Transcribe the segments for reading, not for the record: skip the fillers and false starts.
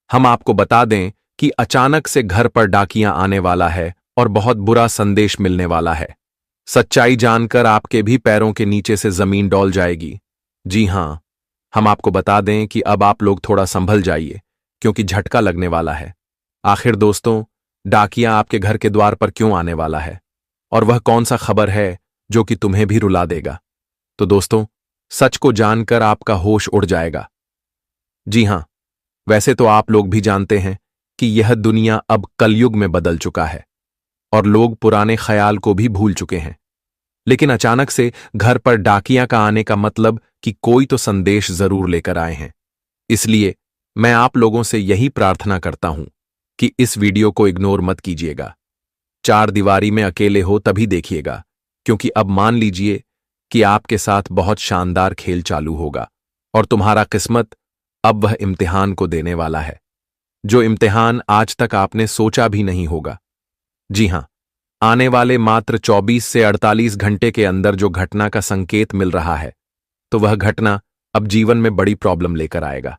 हम आपको बता दें कि अचानक से घर पर डाकियां आने वाला है और बहुत बुरा संदेश मिलने वाला है। सच्चाई जानकर आपके भी पैरों के नीचे से जमीन डोल जाएगी। जी हां, हम आपको बता दें कि अब आप लोग थोड़ा संभल जाइए, क्योंकि झटका लगने वाला है। आखिर दोस्तों, डाकिया आपके घर के द्वार पर क्यों आने वाला है, और वह कौन सा खबर है जो कि तुम्हें भी रुला देगा? तो दोस्तों, सच को जानकर आपका होश उड़ जाएगा। जी हां, वैसे तो आप लोग भी जानते हैं कि यह दुनिया अब कलयुग में बदल चुका है और लोग पुराने ख्याल को भी भूल चुके हैं। लेकिन अचानक से घर पर डाकिया का आने का मतलब कि कोई तो संदेश जरूर लेकर आए हैं। इसलिए मैं आप लोगों से यही प्रार्थना करता हूं कि इस वीडियो को इग्नोर मत कीजिएगा। चार दीवारी में अकेले हो तभी देखिएगा, क्योंकि अब मान लीजिए कि आपके साथ बहुत शानदार खेल चालू होगा और तुम्हारा किस्मत अब वह इम्तिहान को देने वाला है, जो इम्तिहान आज तक आपने सोचा भी नहीं होगा। जी हां, आने वाले मात्र 24 से 48 घंटे के अंदर जो घटना का संकेत मिल रहा है, तो वह घटना अब जीवन में बड़ी प्रॉब्लम लेकर आएगा।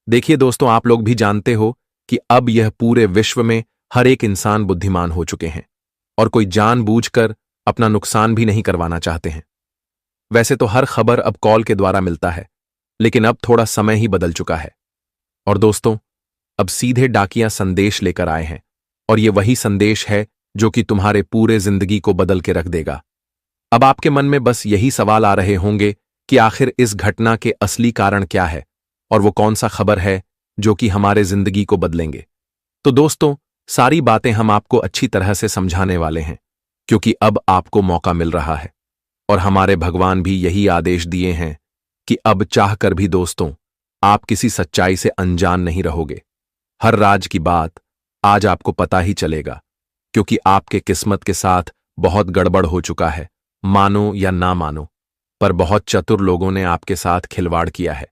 देखिए दोस्तों, आप लोग भी जानते हो कि अब यह पूरे विश्व में हर एक इंसान बुद्धिमान हो चुके हैं और कोई जानबूझकर अपना नुकसान भी नहीं करवाना चाहते हैं। वैसे तो हर खबर अब कॉल के द्वारा मिलता है, लेकिन अब थोड़ा समय ही बदल चुका है। और दोस्तों, अब सीधे डाकिया संदेश लेकर आए हैं, और ये वही संदेश है जो कि तुम्हारे पूरे जिंदगी को बदल के रख देगा। अब आपके मन में बस यही सवाल आ रहे होंगे कि आखिर इस घटना के असली कारण क्या है और वो कौन सा खबर है जो कि हमारे जिंदगी को बदलेंगे। तो दोस्तों, सारी बातें हम आपको अच्छी तरह से समझाने वाले हैं, क्योंकि अब आपको मौका मिल रहा है और हमारे भगवान भी यही आदेश दिए हैं कि अब चाहकर भी दोस्तों, आप किसी सच्चाई से अनजान नहीं रहोगे। हर राज की बात आज आपको पता ही चलेगा, क्योंकि आपके किस्मत के साथ बहुत गड़बड़ हो चुका है। मानो या ना मानो, पर बहुत चतुर लोगों ने आपके साथ खिलवाड़ किया है।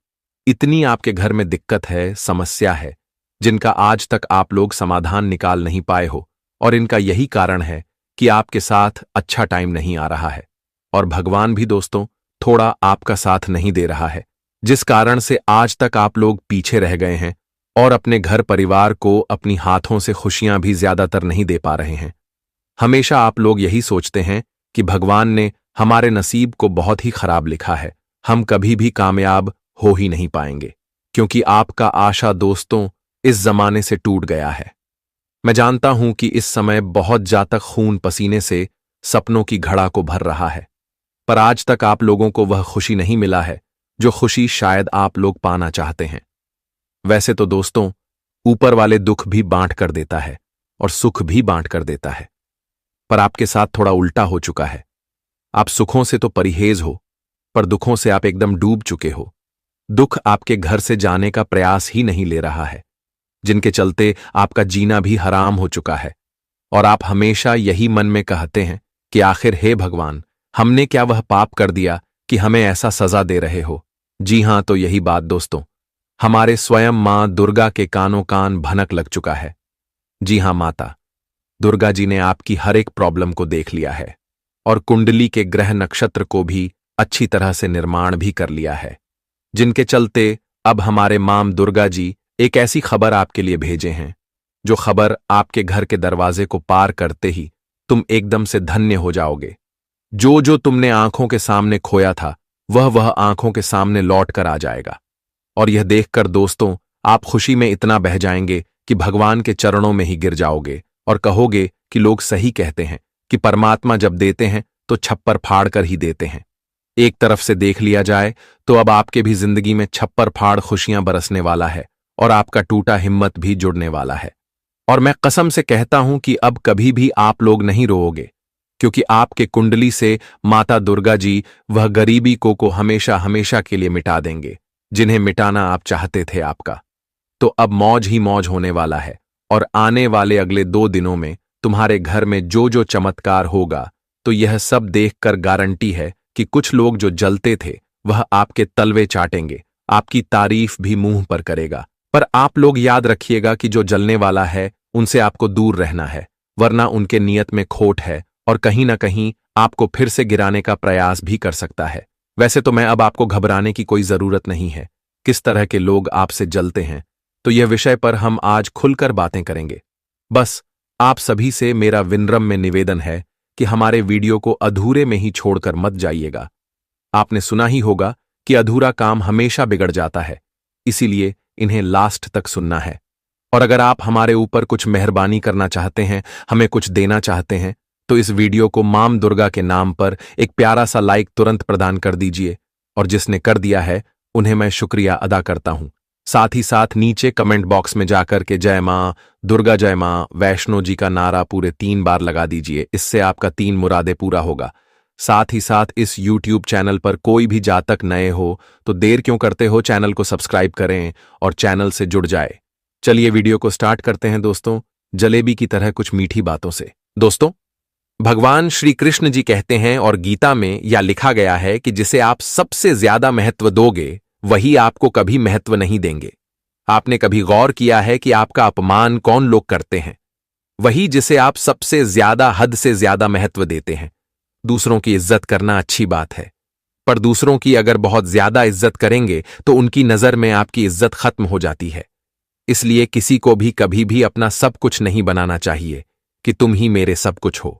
इतनी आपके घर में दिक्कत है, समस्या है, जिनका आज तक आप लोग समाधान निकाल नहीं पाए हो, और इनका यही कारण है कि आपके साथ अच्छा टाइम नहीं आ रहा है और भगवान भी दोस्तों थोड़ा आपका साथ नहीं दे रहा है, जिस कारण से आज तक आप लोग पीछे रह गए हैं और अपने घर परिवार को अपनी हाथों से खुशियां भी ज्यादातर नहीं दे पा रहे हैं। हमेशा आप लोग यही सोचते हैं कि भगवान ने हमारे नसीब को बहुत ही खराब लिखा है, हम कभी भी कामयाब हो ही नहीं पाएंगे, क्योंकि आपका आशा दोस्तों इस जमाने से टूट गया है। मैं जानता हूं कि इस समय बहुत ज्यादा खून पसीने से सपनों की घड़ा को भर रहा है, पर आज तक आप लोगों को वह खुशी नहीं मिला है जो खुशी शायद आप लोग पाना चाहते हैं। वैसे तो दोस्तों, ऊपर वाले दुख भी बांट कर देता है और सुख भी बांट कर देता है, पर आपके साथ थोड़ा उल्टा हो चुका है। आप सुखों से तो परहेज हो, पर दुखों से आप एकदम डूब चुके हो। दुख आपके घर से जाने का प्रयास ही नहीं ले रहा है, जिनके चलते आपका जीना भी हराम हो चुका है। और आप हमेशा यही मन में कहते हैं कि आखिर हे भगवान, हमने क्या वह पाप कर दिया कि हमें ऐसा सजा दे रहे हो। जी हां, तो यही बात दोस्तों, हमारे स्वयं मां दुर्गा के कानों कान भनक लग चुका है। जी हां, माता दुर्गा जी ने आपकी हर एक प्रॉब्लम को देख लिया है और कुंडली के ग्रह नक्षत्र को भी अच्छी तरह से निर्माण भी कर लिया है, जिनके चलते अब हमारे मां दुर्गा जी एक ऐसी खबर आपके लिए भेजे हैं, जो खबर आपके घर के दरवाजे को पार करते ही तुम एकदम से धन्य हो जाओगे। जो जो तुमने आंखों के सामने खोया था, वह आंखों के सामने लौट कर आ जाएगा। और यह देखकर दोस्तों, आप खुशी में इतना बह जाएंगे कि भगवान के चरणों में ही गिर जाओगे और कहोगे कि लोग सही कहते हैं कि परमात्मा जब देते हैं तो छप्पर फाड़ कर ही देते हैं। एक तरफ से देख लिया जाए तो अब आपके भी जिंदगी में छप्पर फाड़ खुशियां बरसने वाला है और आपका टूटा हिम्मत भी जुड़ने वाला है। और मैं कसम से कहता हूं कि अब कभी भी आप लोग नहीं रोओगे, क्योंकि आपके कुंडली से माता दुर्गा जी वह गरीबी को हमेशा हमेशा के लिए मिटा देंगे, जिन्हें मिटाना आप चाहते थे आपका। तो अब मौज ही मौज होने वाला है, और आने वाले अगले 2 दिनों में तुम्हारे घर में जो जो चमत्कार होगा, तो यह सब देखकर गारंटी है कि कुछ लोग जो जलते थे वह आपके तलवे चाटेंगे, आपकी तारीफ भी मुंह पर करेगा। पर आप लोग याद रखिएगा कि जो जलने वाला है उनसे आपको दूर रहना है, वरना उनके नियत में खोट है और कहीं ना कहीं आपको फिर से गिराने का प्रयास भी कर सकता है। वैसे तो मैं अब आपको घबराने की कोई जरूरत नहीं है। किस तरह के लोग आपसे जलते हैं तो यह विषय पर हम आज खुलकर बातें करेंगे। बस आप सभी से मेरा विनम्र निवेदन है कि हमारे वीडियो को अधूरे में ही छोड़कर मत जाइएगा। आपने सुना ही होगा कि अधूरा काम हमेशा बिगड़ जाता है, इसीलिए इन्हें लास्ट तक सुनना है। और अगर आप हमारे ऊपर कुछ मेहरबानी करना चाहते हैं, हमें कुछ देना चाहते हैं, तो इस वीडियो को मां दुर्गा के नाम पर एक प्यारा सा लाइक तुरंत प्रदान कर दीजिए। और जिसने कर दिया है उन्हें मैं शुक्रिया अदा करता हूं। साथ ही साथ नीचे कमेंट बॉक्स में जाकर के जय मां दुर्गा, जय मां वैष्णो जी का नारा पूरे 3 बार लगा दीजिए। इससे आपका 3 मुरादे पूरा होगा। साथ ही साथ इस YouTube चैनल पर कोई भी जातक नए हो तो देर क्यों करते हो, चैनल को सब्सक्राइब करें और चैनल से जुड़ जाए। चलिए वीडियो को स्टार्ट करते हैं दोस्तों, जलेबी की तरह कुछ मीठी बातों से। दोस्तों, भगवान श्री कृष्ण जी कहते हैं और गीता में यह लिखा गया है कि जिसे आप सबसे ज्यादा महत्व दोगे वही आपको कभी महत्व नहीं देंगे। आपने कभी गौर किया है कि आपका अपमान कौन लोग करते हैं? वही जिसे आप सबसे ज्यादा, हद से ज्यादा महत्व देते हैं। दूसरों की इज्जत करना अच्छी बात है, पर दूसरों की अगर बहुत ज्यादा इज्जत करेंगे तो उनकी नजर में आपकी इज्जत खत्म हो जाती है। इसलिए किसी को भी कभी भी अपना सब कुछ नहीं बनाना चाहिए कि तुम ही मेरे सब कुछ हो।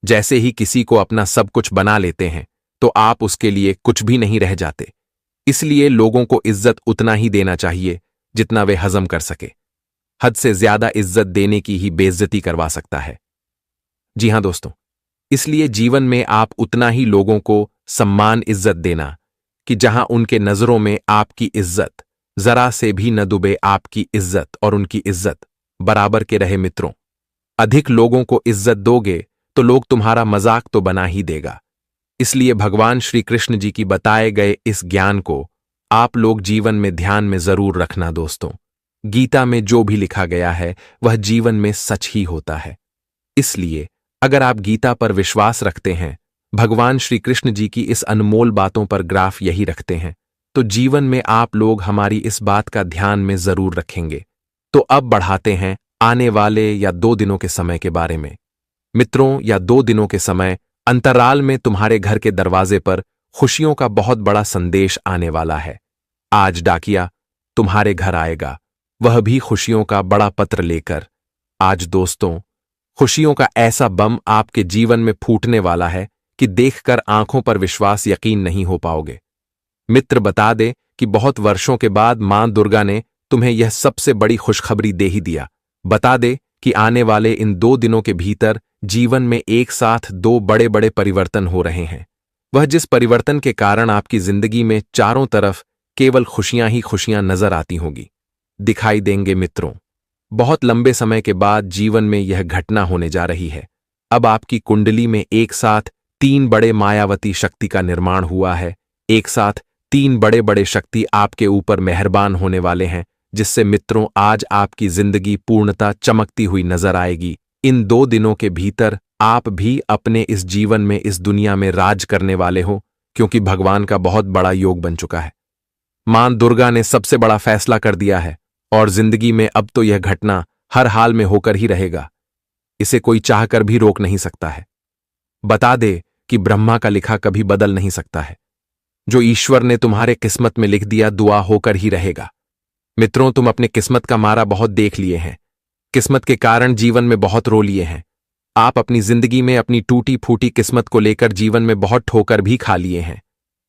जैसे ही किसी को अपना सब कुछ बना लेते हैं तो आप उसके लिए कुछ भी नहीं रह जाते। इसलिए लोगों को इज्जत उतना ही देना चाहिए जितना वे हजम कर सके। हद से ज्यादा इज्जत देने की ही बेइज्जती करवा सकता है। जी हां दोस्तों, इसलिए जीवन में आप उतना ही लोगों को सम्मान, इज्जत देना कि जहां उनके नजरों में आपकी इज्जत जरा से भी न डूबे। आपकी इज्जत और उनकी इज्जत बराबर के रहे। मित्रों, अधिक लोगों को इज्जत दोगे तो लोग तुम्हारा मजाक तो बना ही देगा। इसलिए भगवान श्री कृष्ण जी की बताए गए इस ज्ञान को आप लोग जीवन में ध्यान में जरूर रखना। दोस्तों, गीता में जो भी लिखा गया है वह जीवन में सच ही होता है। इसलिए अगर आप गीता पर विश्वास रखते हैं, भगवान श्री कृष्ण जी की इस अनमोल बातों पर ग्राफ यही रखते हैं, तो जीवन में आप लोग हमारी इस बात का ध्यान में जरूर रखेंगे। तो अब बढ़ाते हैं आने वाले या 2 दिनों के समय के बारे में। मित्रों, या 2 दिनों के समय अंतराल में तुम्हारे घर के दरवाजे पर खुशियों का बहुत बड़ा संदेश आने वाला है। आज डाकिया तुम्हारे घर आएगा, वह भी खुशियों का बड़ा पत्र लेकर। आज दोस्तों, खुशियों का ऐसा बम आपके जीवन में फूटने वाला है कि देखकर आंखों पर विश्वास, यकीन नहीं हो पाओगे। मित्र, बता दे कि बहुत वर्षों के बाद मां दुर्गा ने तुम्हें यह सबसे बड़ी खुशखबरी दे ही दिया। बता दे कि आने वाले इन 2 दिनों के भीतर जीवन में एक साथ 2 बड़े बड़े परिवर्तन हो रहे हैं। वह जिस परिवर्तन के कारण आपकी जिंदगी में चारों तरफ केवल खुशियां ही खुशियां नजर आती होंगी, दिखाई देंगे। मित्रों, बहुत लंबे समय के बाद जीवन में यह घटना होने जा रही है। अब आपकी कुंडली में एक साथ 3 बड़े मायावती शक्ति का निर्माण हुआ है। एक साथ 3 बड़े बड़े शक्ति आपके ऊपर मेहरबान होने वाले हैं, जिससे मित्रों आज आपकी जिंदगी पूर्णता चमकती हुई नजर आएगी। इन 2 दिनों के भीतर आप भी अपने इस जीवन में, इस दुनिया में राज करने वाले हो, क्योंकि भगवान का बहुत बड़ा योग बन चुका है। मां दुर्गा ने सबसे बड़ा फैसला कर दिया है और जिंदगी में अब तो यह घटना हर हाल में होकर ही रहेगा। इसे कोई चाहकर भी रोक नहीं सकता है। बता दे कि ब्रह्मा का लिखा कभी बदल नहीं सकता है। जो ईश्वर ने तुम्हारे किस्मत में लिख दिया, दुआ होकर ही रहेगा। मित्रों, तुम अपने किस्मत का मारा बहुत देख लिए हैं। किस्मत के कारण जीवन में बहुत रो लिए हैं। आप अपनी जिंदगी में अपनी टूटी फूटी किस्मत को लेकर जीवन में बहुत ठोकर भी खा लिए हैं।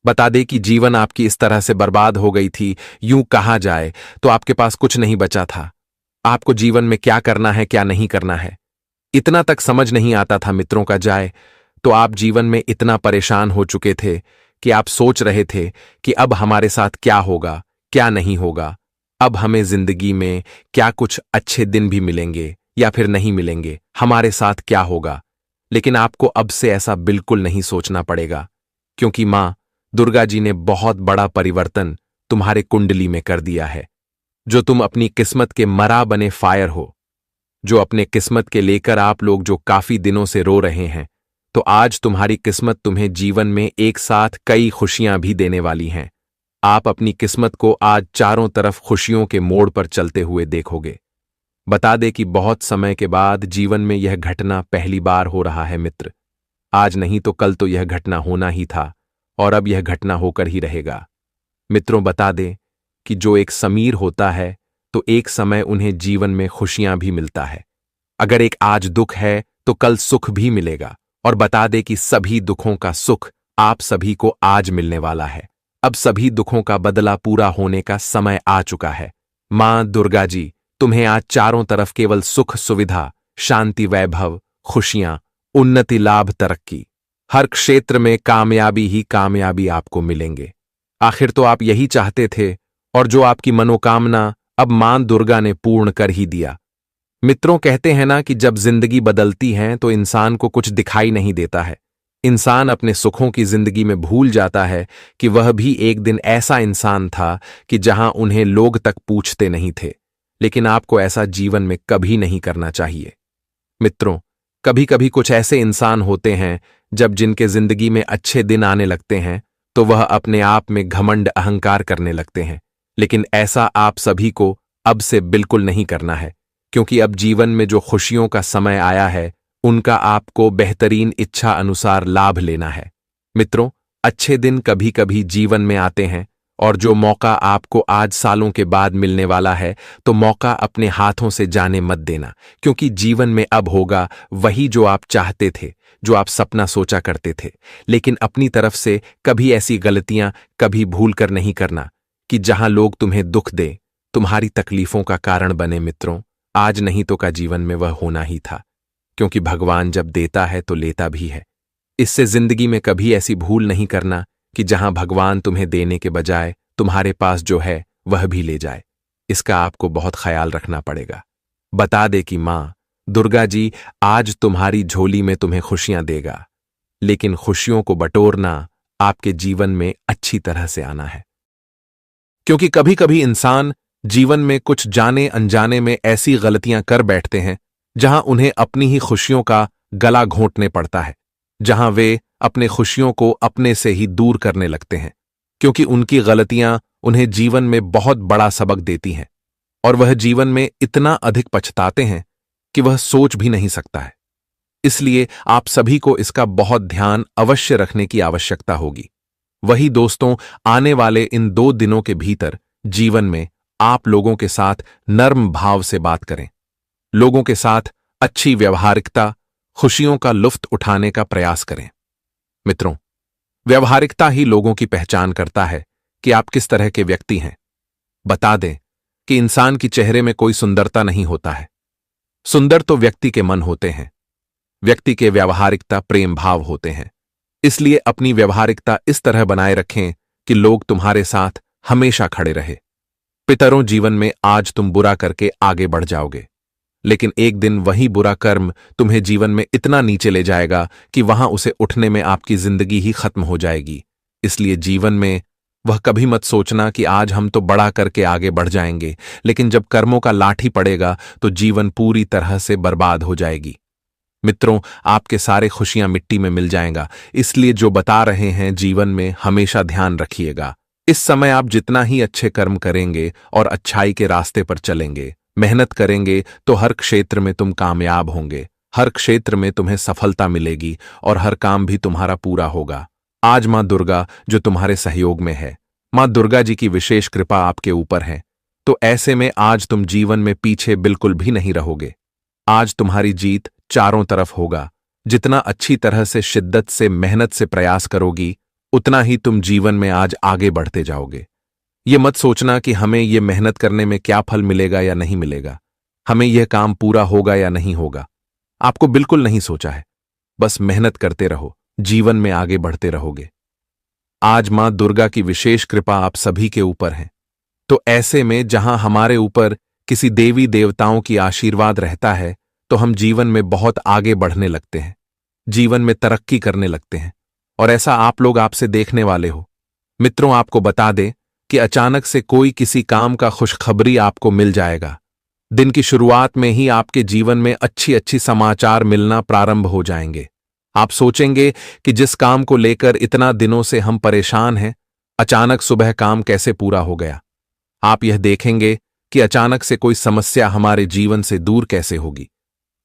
बता दे कि जीवन आपकी इस तरह से बर्बाद हो गई थी, यूं कहा जाए तो आपके पास कुछ नहीं बचा था। आपको जीवन में क्या करना है, क्या नहीं करना है, इतना तक समझ नहीं आता था। मित्रों का जाए तो आप जीवन में इतना परेशान हो चुके थे कि आप सोच रहे थे कि अब हमारे साथ क्या होगा, क्या नहीं होगा। अब हमें जिंदगी में क्या कुछ अच्छे दिन भी मिलेंगे या फिर नहीं मिलेंगे, हमारे साथ क्या होगा। लेकिन आपको अब से ऐसा बिल्कुल नहीं सोचना पड़ेगा, क्योंकि मां दुर्गा जी ने बहुत बड़ा परिवर्तन तुम्हारे कुंडली में कर दिया है। जो तुम अपनी किस्मत के मरा बने फायर हो, जो अपने किस्मत के लेकर आप लोग जो काफी दिनों से रो रहे हैं, तो आज तुम्हारी किस्मत तुम्हें जीवन में एक साथ कई खुशियां भी देने वाली हैं। आप अपनी किस्मत को आज चारों तरफ खुशियों के मोड़ पर चलते हुए देखोगे। बता दे कि बहुत समय के बाद जीवन में यह घटना पहली बार हो रहा है। मित्र, आज नहीं तो कल तो यह घटना होना ही था और अब यह घटना होकर ही रहेगा। मित्रों, बता दे कि जो एक समीर होता है तो एक समय उन्हें जीवन में खुशियां भी मिलता है। अगर एक आज दुख है तो कल सुख भी मिलेगा। और बता दे कि सभी दुखों का सुख आप सभी को आज मिलने वाला है। अब सभी दुखों का बदला पूरा होने का समय आ चुका है। मां दुर्गा जी तुम्हें आज चारों तरफ केवल सुख, सुविधा, शांति, वैभव, खुशियां, उन्नति, लाभ, तरक्की, हर क्षेत्र में कामयाबी ही कामयाबी आपको मिलेंगे। आखिर तो आप यही चाहते थे और जो आपकी मनोकामना अब मां दुर्गा ने पूर्ण कर ही दिया। मित्रों, कहते हैं ना कि जब जिंदगी बदलती है तो इंसान को कुछ दिखाई नहीं देता है। इंसान अपने सुखों की जिंदगी में भूल जाता है कि वह भी एक दिन ऐसा इंसान था कि जहां उन्हें लोग तक पूछते नहीं थे। लेकिन आपको ऐसा जीवन में कभी नहीं करना चाहिए। मित्रों, कभी कभी कुछ ऐसे इंसान होते हैं जब जिनके जिंदगी में अच्छे दिन आने लगते हैं तो वह अपने आप में घमंड, अहंकार करने लगते हैं। लेकिन ऐसा आप सभी को अब से बिल्कुल नहीं करना है, क्योंकि अब जीवन में जो खुशियों का समय आया है उनका आपको बेहतरीन इच्छा अनुसार लाभ लेना है। मित्रों, अच्छे दिन कभी कभी जीवन में आते हैं और जो मौका आपको आज सालों के बाद मिलने वाला है तो मौका अपने हाथों से जाने मत देना, क्योंकि जीवन में अब होगा वही जो आप चाहते थे, जो आप सपना सोचा करते थे। लेकिन अपनी तरफ से कभी ऐसी गलतियां कभी भूल कर नहीं करना कि जहां लोग तुम्हें दुख दे, तुम्हारी तकलीफों का कारण बने। मित्रों, आज नहीं तो का जीवन में वह होना ही था, क्योंकि भगवान जब देता है तो लेता भी है। इससे जिंदगी में कभी ऐसी भूल नहीं करना कि जहां भगवान तुम्हें देने के बजाय तुम्हारे पास जो है वह भी ले जाए। इसका आपको बहुत ख्याल रखना पड़ेगा। बता दे कि मां दुर्गा जी आज तुम्हारी झोली में तुम्हें खुशियां देगा, लेकिन खुशियों को बटोरना आपके जीवन में अच्छी तरह से आना है। क्योंकि कभी कभी इंसान जीवन में कुछ जाने अनजाने में ऐसी गलतियां कर बैठते हैं जहां उन्हें अपनी ही खुशियों का गला घोंटने पड़ता है, जहां वे अपने खुशियों को अपने से ही दूर करने लगते हैं, क्योंकि उनकी गलतियां उन्हें जीवन में बहुत बड़ा सबक देती हैं और वह जीवन में इतना अधिक पछताते हैं कि वह सोच भी नहीं सकता है। इसलिए आप सभी को इसका बहुत ध्यान अवश्य रखने की आवश्यकता होगी। वही दोस्तों, आने वाले इन 2 दिनों के भीतर जीवन में आप लोगों के साथ नर्म भाव से बात करें, लोगों के साथ अच्छी व्यवहारिकता, खुशियों का लुत्फ उठाने का प्रयास करें। मित्रों, व्यवहारिकता ही लोगों की पहचान करता है कि आप किस तरह के व्यक्ति हैं। बता दें कि इंसान की चेहरे में कोई सुंदरता नहीं होता है। सुंदर तो व्यक्ति के मन होते हैं। व्यक्ति के व्यवहारिकता प्रेम भाव होते हैं। इसलिए अपनी व्यवहारिकता इस तरह बनाए रखें कि लोग तुम्हारे साथ हमेशा खड़े रहे। पितरों, जीवन में आज तुम बुरा करके आगे बढ़ जाओगे, लेकिन एक दिन वही बुरा कर्म तुम्हें जीवन में इतना नीचे ले जाएगा कि वहां उसे उठने में आपकी जिंदगी ही खत्म हो जाएगी। इसलिए जीवन में वह कभी मत सोचना कि आज हम तो बड़ा करके आगे बढ़ जाएंगे, लेकिन जब कर्मों का लाठी पड़ेगा तो जीवन पूरी तरह से बर्बाद हो जाएगी। मित्रों, आपके सारे खुशियां मिट्टी में मिल जाएगा। इसलिए जो बता रहे हैं जीवन में हमेशा ध्यान रखिएगा। इस समय आप जितना ही अच्छे कर्म करेंगे और अच्छाई के रास्ते पर चलेंगे, मेहनत करेंगे, तो हर क्षेत्र में तुम कामयाब होंगे। हर क्षेत्र में तुम्हें सफलता मिलेगी और हर काम भी तुम्हारा पूरा होगा। आज मां दुर्गा जो तुम्हारे सहयोग में है, मां दुर्गा जी की विशेष कृपा आपके ऊपर है, तो ऐसे में आज तुम जीवन में पीछे बिल्कुल भी नहीं रहोगे। आज तुम्हारी जीत चारों तरफ होगा। जितना अच्छी तरह से, शिद्दत से, मेहनत से प्रयास करोगी, उतना ही तुम जीवन में आज आगे बढ़ते जाओगे। ये मत सोचना कि हमें ये मेहनत करने में क्या फल मिलेगा या नहीं मिलेगा, हमें यह काम पूरा होगा या नहीं होगा। आपको बिल्कुल नहीं सोचा है। बस मेहनत करते रहो, जीवन में आगे बढ़ते रहोगे। आज मां दुर्गा की विशेष कृपा आप सभी के ऊपर है, तो ऐसे में जहां हमारे ऊपर किसी देवी देवताओं की आशीर्वाद रहता है तो हम जीवन में बहुत आगे बढ़ने लगते हैं, जीवन में तरक्की करने लगते हैं। और ऐसा आप लोग आपसे देखने वाले हो। मित्रों, आपको बता दें कि अचानक से कोई किसी काम का खुशखबरी आपको मिल जाएगा। दिन की शुरुआत में ही आपके जीवन में अच्छी अच्छी समाचार मिलना प्रारंभ हो जाएंगे। आप सोचेंगे कि जिस काम को लेकर इतना दिनों से हम परेशान हैं, अचानक सुबह काम कैसे पूरा हो गया। आप यह देखेंगे कि अचानक से कोई समस्या हमारे जीवन से दूर कैसे होगी।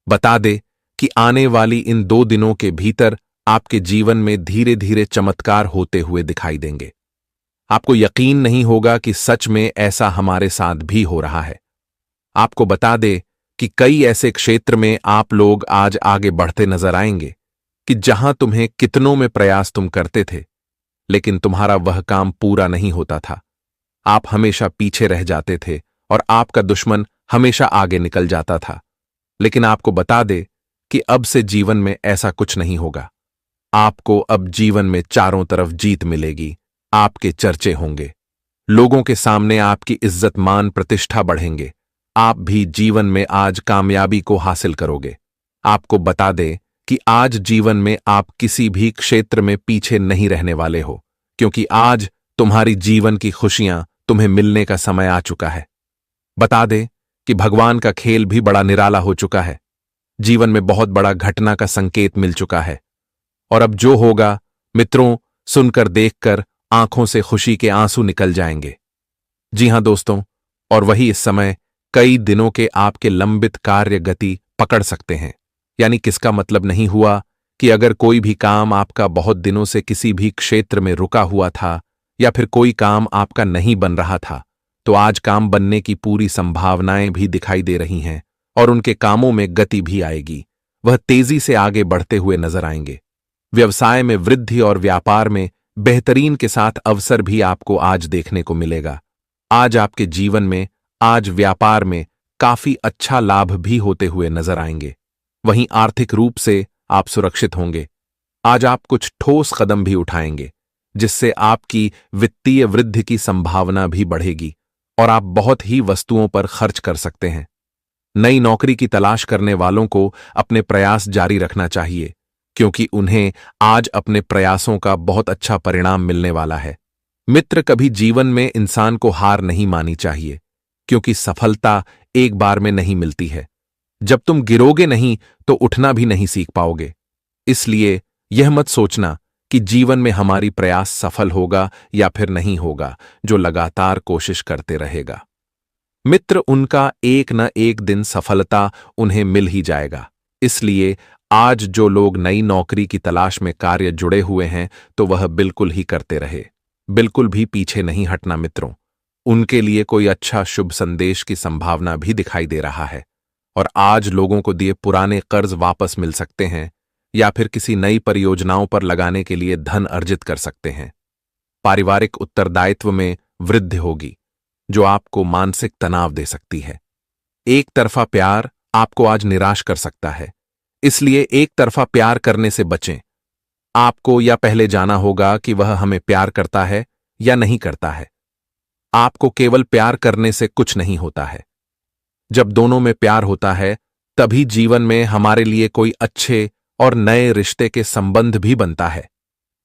बता दे कि आने वाली इन 2 दिनों के भीतर आपके जीवन में धीरे धीरे चमत्कार होते हुए दिखाई देंगे। आपको यकीन नहीं होगा कि सच में ऐसा हमारे साथ भी हो रहा है। आपको बता दे कि कई ऐसे क्षेत्र में आप लोग आज आगे बढ़ते नजर आएंगे कि जहां तुम्हें कितनों में प्रयास तुम करते थे, लेकिन तुम्हारा वह काम पूरा नहीं होता था। आप हमेशा पीछे रह जाते थे और आपका दुश्मन हमेशा आगे निकल जाता था। लेकिन आपको बता दे कि अब से जीवन में ऐसा कुछ नहीं होगा। आपको अब जीवन में चारों तरफ जीत मिलेगी, आपके चर्चे होंगे, लोगों के सामने आपकी इज्जत मान प्रतिष्ठा बढ़ेंगे। आप भी जीवन में आज कामयाबी को हासिल करोगे। आपको बता दे कि आज जीवन में आप किसी भी क्षेत्र में पीछे नहीं रहने वाले हो, क्योंकि आज तुम्हारी जीवन की खुशियां तुम्हें मिलने का समय आ चुका है। बता दे कि भगवान का खेल भी बड़ा निराला हो चुका है। जीवन में बहुत बड़ा घटना का संकेत मिल चुका है, और अब जो होगा मित्रों, सुनकर देखकर आंखों से खुशी के आंसू निकल जाएंगे। जी हां दोस्तों, और वही इस समय कई दिनों के आपके लंबित कार्य गति पकड़ सकते हैं। यानी किसका मतलब नहीं हुआ कि अगर कोई भी काम आपका बहुत दिनों से किसी भी क्षेत्र में रुका हुआ था या फिर कोई काम आपका नहीं बन रहा था, तो आज काम बनने की पूरी संभावनाएं भी दिखाई दे रही हैं और उनके कामों में गति भी आएगी। वह तेजी से आगे बढ़ते हुए नजर आएंगे। व्यवसाय में वृद्धि और व्यापार में बेहतरीन के साथ अवसर भी आपको आज देखने को मिलेगा। आज आपके जीवन में, आज व्यापार में काफी अच्छा लाभ भी होते हुए नजर आएंगे। वहीं आर्थिक रूप से आप सुरक्षित होंगे। आज आप कुछ ठोस कदम भी उठाएंगे, जिससे आपकी वित्तीय वृद्धि की संभावना भी बढ़ेगी और आप बहुत ही वस्तुओं पर खर्च कर सकते हैं। नई नौकरी की तलाश करने वालों को अपने प्रयास जारी रखना चाहिए, क्योंकि उन्हें आज अपने प्रयासों का बहुत अच्छा परिणाम मिलने वाला है। मित्र, कभी जीवन में इंसान को हार नहीं मानी चाहिए, क्योंकि सफलता एक बार में नहीं मिलती है। जब तुम गिरोगे नहीं तो उठना भी नहीं सीख पाओगे। इसलिए यह मत सोचना कि जीवन में हमारी प्रयास सफल होगा या फिर नहीं होगा। जो लगातार कोशिश करते रहेगा मित्र, उनका एक न एक दिन सफलता उन्हें मिल ही जाएगा। इसलिए आज जो लोग नई नौकरी की तलाश में कार्य जुड़े हुए हैं, तो वह बिल्कुल ही करते रहे, बिल्कुल भी पीछे नहीं हटना मित्रों। उनके लिए कोई अच्छा शुभ संदेश की संभावना भी दिखाई दे रहा है, और आज लोगों को दिए पुराने कर्ज वापस मिल सकते हैं या फिर किसी नई परियोजनाओं पर लगाने के लिए धन अर्जित कर सकते हैं। पारिवारिक उत्तरदायित्व में वृद्धि होगी, जो आपको मानसिक तनाव दे सकती है। एक तरफा प्यार आपको आज निराश कर सकता है, इसलिए एक तरफा प्यार करने से बचें। आपको या पहले जाना होगा कि वह हमें प्यार करता है या नहीं करता है। आपको केवल प्यार करने से कुछ नहीं होता है। जब दोनों में प्यार होता है, तभी जीवन में हमारे लिए कोई अच्छे और नए रिश्ते के संबंध भी बनता है।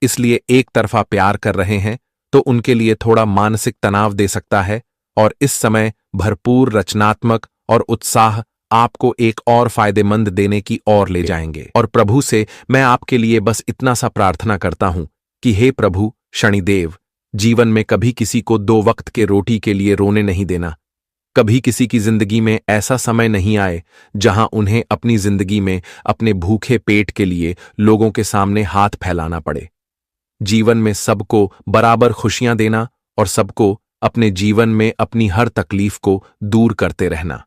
इसलिए एक तरफा प्यार कर रहे हैं तो उनके लिए थोड़ा मानसिक तनाव दे सकता है, और इस समय भरपूर रचनात्मक और उत्साह आपको एक और फायदेमंद देने की ओर ले जाएंगे। और प्रभु से मैं आपके लिए बस इतना सा प्रार्थना करता हूं कि हे प्रभु शनिदेव, जीवन में कभी किसी को 2 वक्त के रोटी के लिए रोने नहीं देना। कभी किसी की जिंदगी में ऐसा समय नहीं आए जहां उन्हें अपनी जिंदगी में अपने भूखे पेट के लिए लोगों के सामने हाथ फैलाना पड़े। जीवन में सबको बराबर खुशियां देना और सबको अपने जीवन में अपनी हर तकलीफ को दूर करते रहना।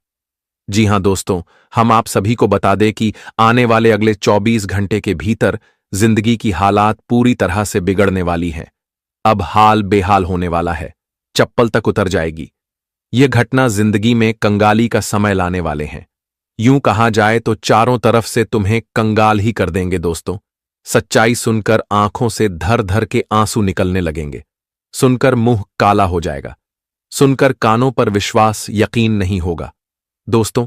जी हां दोस्तों, हम आप सभी को बता दें कि आने वाले अगले 24 घंटे के भीतर जिंदगी की हालात पूरी तरह से बिगड़ने वाली हैं। अब हाल बेहाल होने वाला है, चप्पल तक उतर जाएगी। यह घटना जिंदगी में कंगाली का समय लाने वाले हैं। यूं कहा जाए तो चारों तरफ से तुम्हें कंगाल ही कर देंगे दोस्तों। सच्चाई सुनकर आंखों से धर धर के आंसू निकलने लगेंगे, सुनकर मुंह काला हो जाएगा, सुनकर कानों पर विश्वास यकीन नहीं होगा। दोस्तों,